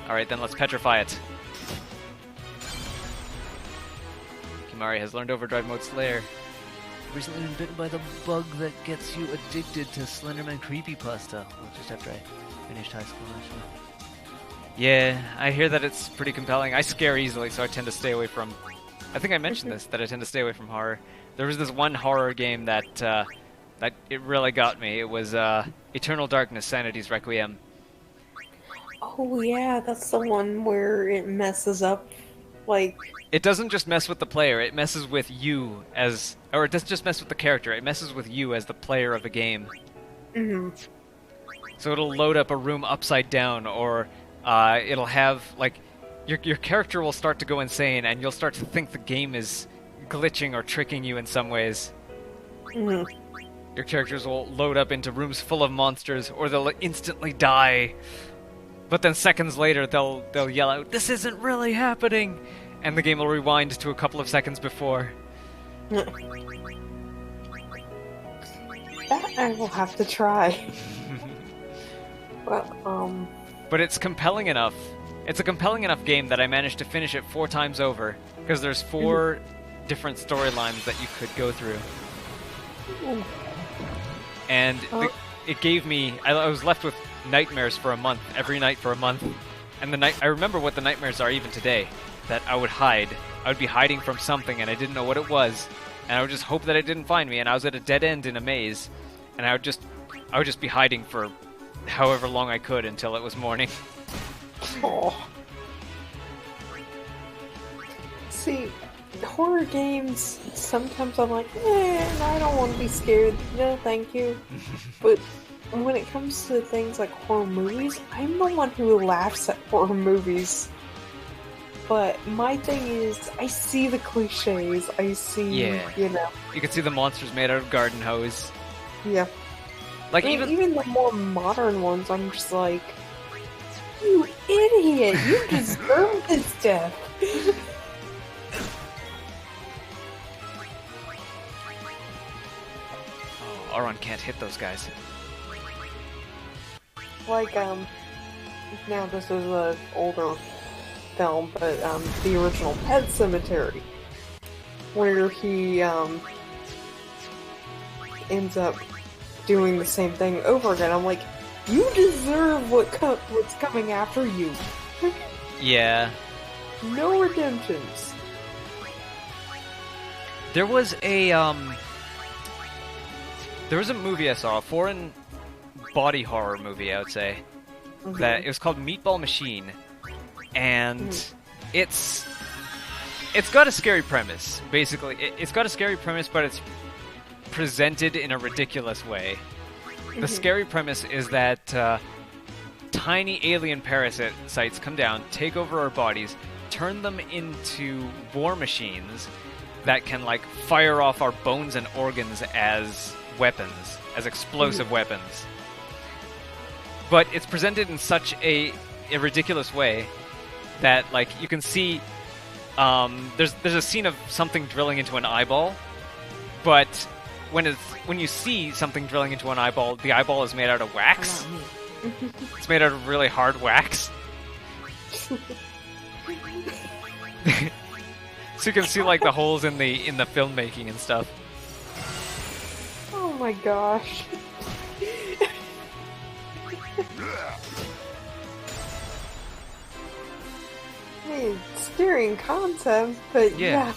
Alright, then let's petrify it. Kimahri has learned Overdrive Mode Slayer. Recently been bitten by the bug that gets you addicted to Slenderman Creepypasta. Well, just after I finished high school, actually. Yeah, I hear that it's pretty compelling. I scare easily, so I tend to stay away from... I think I mentioned this, that I tend to stay away from horror. There was this one horror game that that it really got me. It was Eternal Darkness, Sanity's Requiem. Oh yeah, that's the one where it messes up, like... It doesn't just mess with the player, it messes with you as... Or it doesn't just mess with the character, it messes with you as the player of the game. So it'll load up a room upside down, or it'll have, like... Your character will start to go insane, and you'll start to think the game is glitching or tricking you in some ways. Your characters will load up into rooms full of monsters, or they'll instantly die. But then seconds later, they'll yell out, "This isn't really happening!" And the game will rewind to a couple of seconds before. That I will have to try. But it's compelling enough. It's a compelling enough game that I managed to finish it 4 times over. Because there's 4 different storylines that you could go through. Ooh. And it gave me... I was left with nightmares for a month, every night for a month. And I remember what the nightmares are even today, that I would hide. I would be hiding from something and I didn't know what it was. And I would just hope that it didn't find me, and I was at a dead end in a maze. And I would just be hiding for however long I could until it was morning. Oh. See, horror games, sometimes I'm like, I don't want to be scared. No, thank you. But when it comes to things like horror movies, I'm the one who laughs at horror movies. But my thing is, I see the cliches. I see, you know. You can see the monsters made out of garden hose. Yeah. Like, I mean, even the more modern ones, I'm just like, you idiot! You deserve this death! Oh, Auron can't hit those guys. Like, now this is an older film, but, the original Pet Cemetery, where he, ends up doing the same thing over again. I'm like, you deserve what's coming after you. Yeah. No redemptions. There was a movie I saw, a foreign body horror movie, I would say, that it was called Meatball Machine, and it's got a scary premise. Basically, it's got a scary premise, but it's presented in a ridiculous way. The scary premise is that tiny alien parasites come down, take over our bodies, turn them into war machines that can, like, fire off our bones and organs as weapons, as explosive weapons. But it's presented in such a ridiculous way that, like, you can see there's a scene of something drilling into an eyeball, but when you see something drilling into an eyeball, the eyeball is made out of wax. It's made out of really hard wax. So you can see, like, the holes in the filmmaking and stuff. Oh my gosh. Hey, scary concept, but yeah.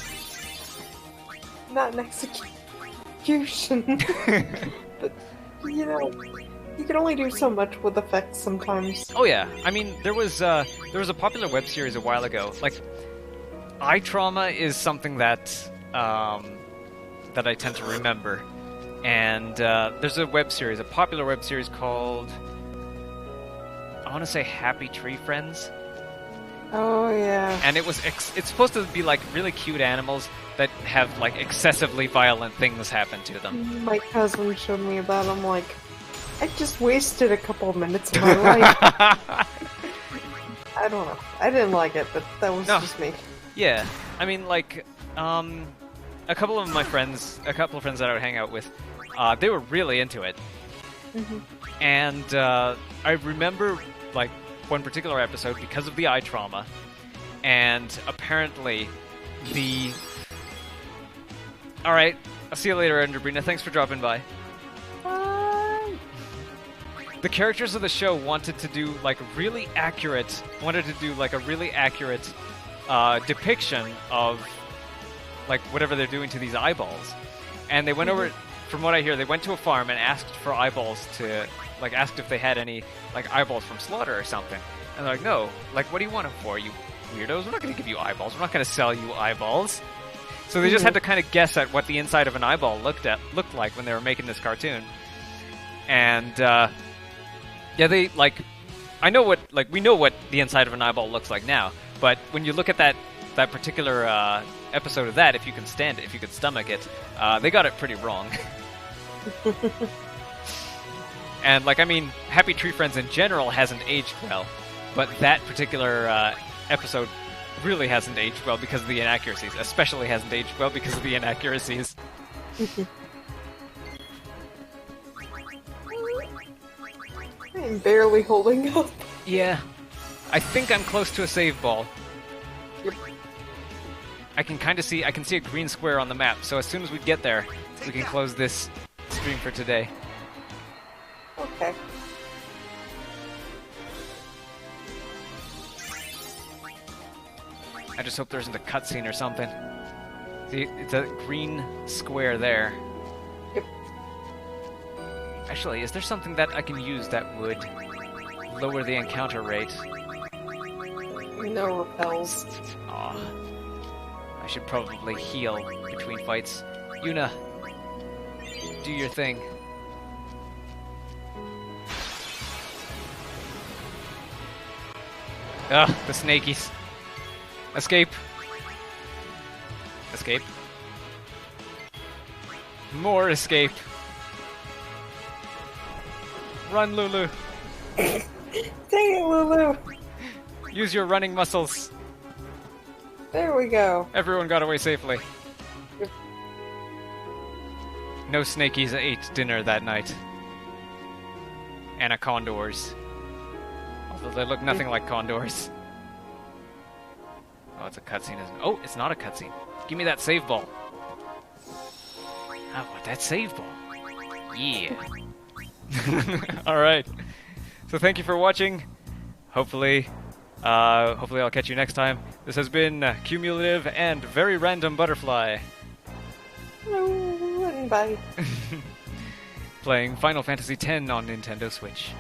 Not an execution. But, you know, you can only do so much with effects sometimes. Oh yeah, I mean, there was a popular web series a while ago. Like, eye trauma is something that I tend to remember, and there's a popular web series called, I want to say, Happy Tree Friends. Oh yeah. And it's supposed to be like really cute animals that have, like, excessively violent things happen to them. My cousin showed me that. I'm like, I just wasted a couple of minutes of my life. I don't know. I didn't like it, but that was just me. Yeah, I mean, like, a couple of friends that I would hang out with, they were really into it. And I remember, like, one particular episode because of the eye trauma, and apparently Alright, I'll see you later, Enderbrina. Thanks for dropping by. Bye. The characters of the show wanted to do, like, a really accurate depiction of, like, whatever they're doing to these eyeballs. And they went over, from what I hear, they went to a farm and asked for eyeballs to, like, asked if they had any, like, eyeballs from slaughter or something. And they're like, no, like, what do you want them for, you weirdos? We're not going to give you eyeballs. We're not going to sell you eyeballs. So they just had to kind of guess at what the inside of an eyeball looked like when they were making this cartoon. And, yeah, they, like, we know what the inside of an eyeball looks like now, but when you look at that particular episode of that, if you can stomach it, they got it pretty wrong. And, like, I mean, Happy Tree Friends in general hasn't aged well, but that particular episode really hasn't aged well because of the inaccuracies. Especially hasn't aged well because of the inaccuracies. I'm barely holding up. Yeah. I think I'm close to a save ball. Yep. I can kind of see, I can see a green square on the map, so as soon as we get there, we can close this stream for today. Okay. I just hope there isn't a cutscene or something. See, it's a green square there. Yep. Actually, is there something that I can use that would lower the encounter rate? No repels. Aw. I should probably heal between fights. Yuna, do your thing. Ugh, the snakies. Escape. Escape. More escape. Run, Lulu. Dang it, Lulu! Use your running muscles. There we go. Everyone got away safely. Yep. No snakies ate dinner that night. Anacondors. Although they look nothing like condors. Oh, it's a cutscene, isn't it? Oh, it's not a cutscene. Give me that save ball. I want that save ball. Yeah. Alright. So thank you for watching. Hopefully I'll catch you next time. This has been Cumulative and Very Random Butterfly. Hello, and bye. Playing Final Fantasy X on Nintendo Switch.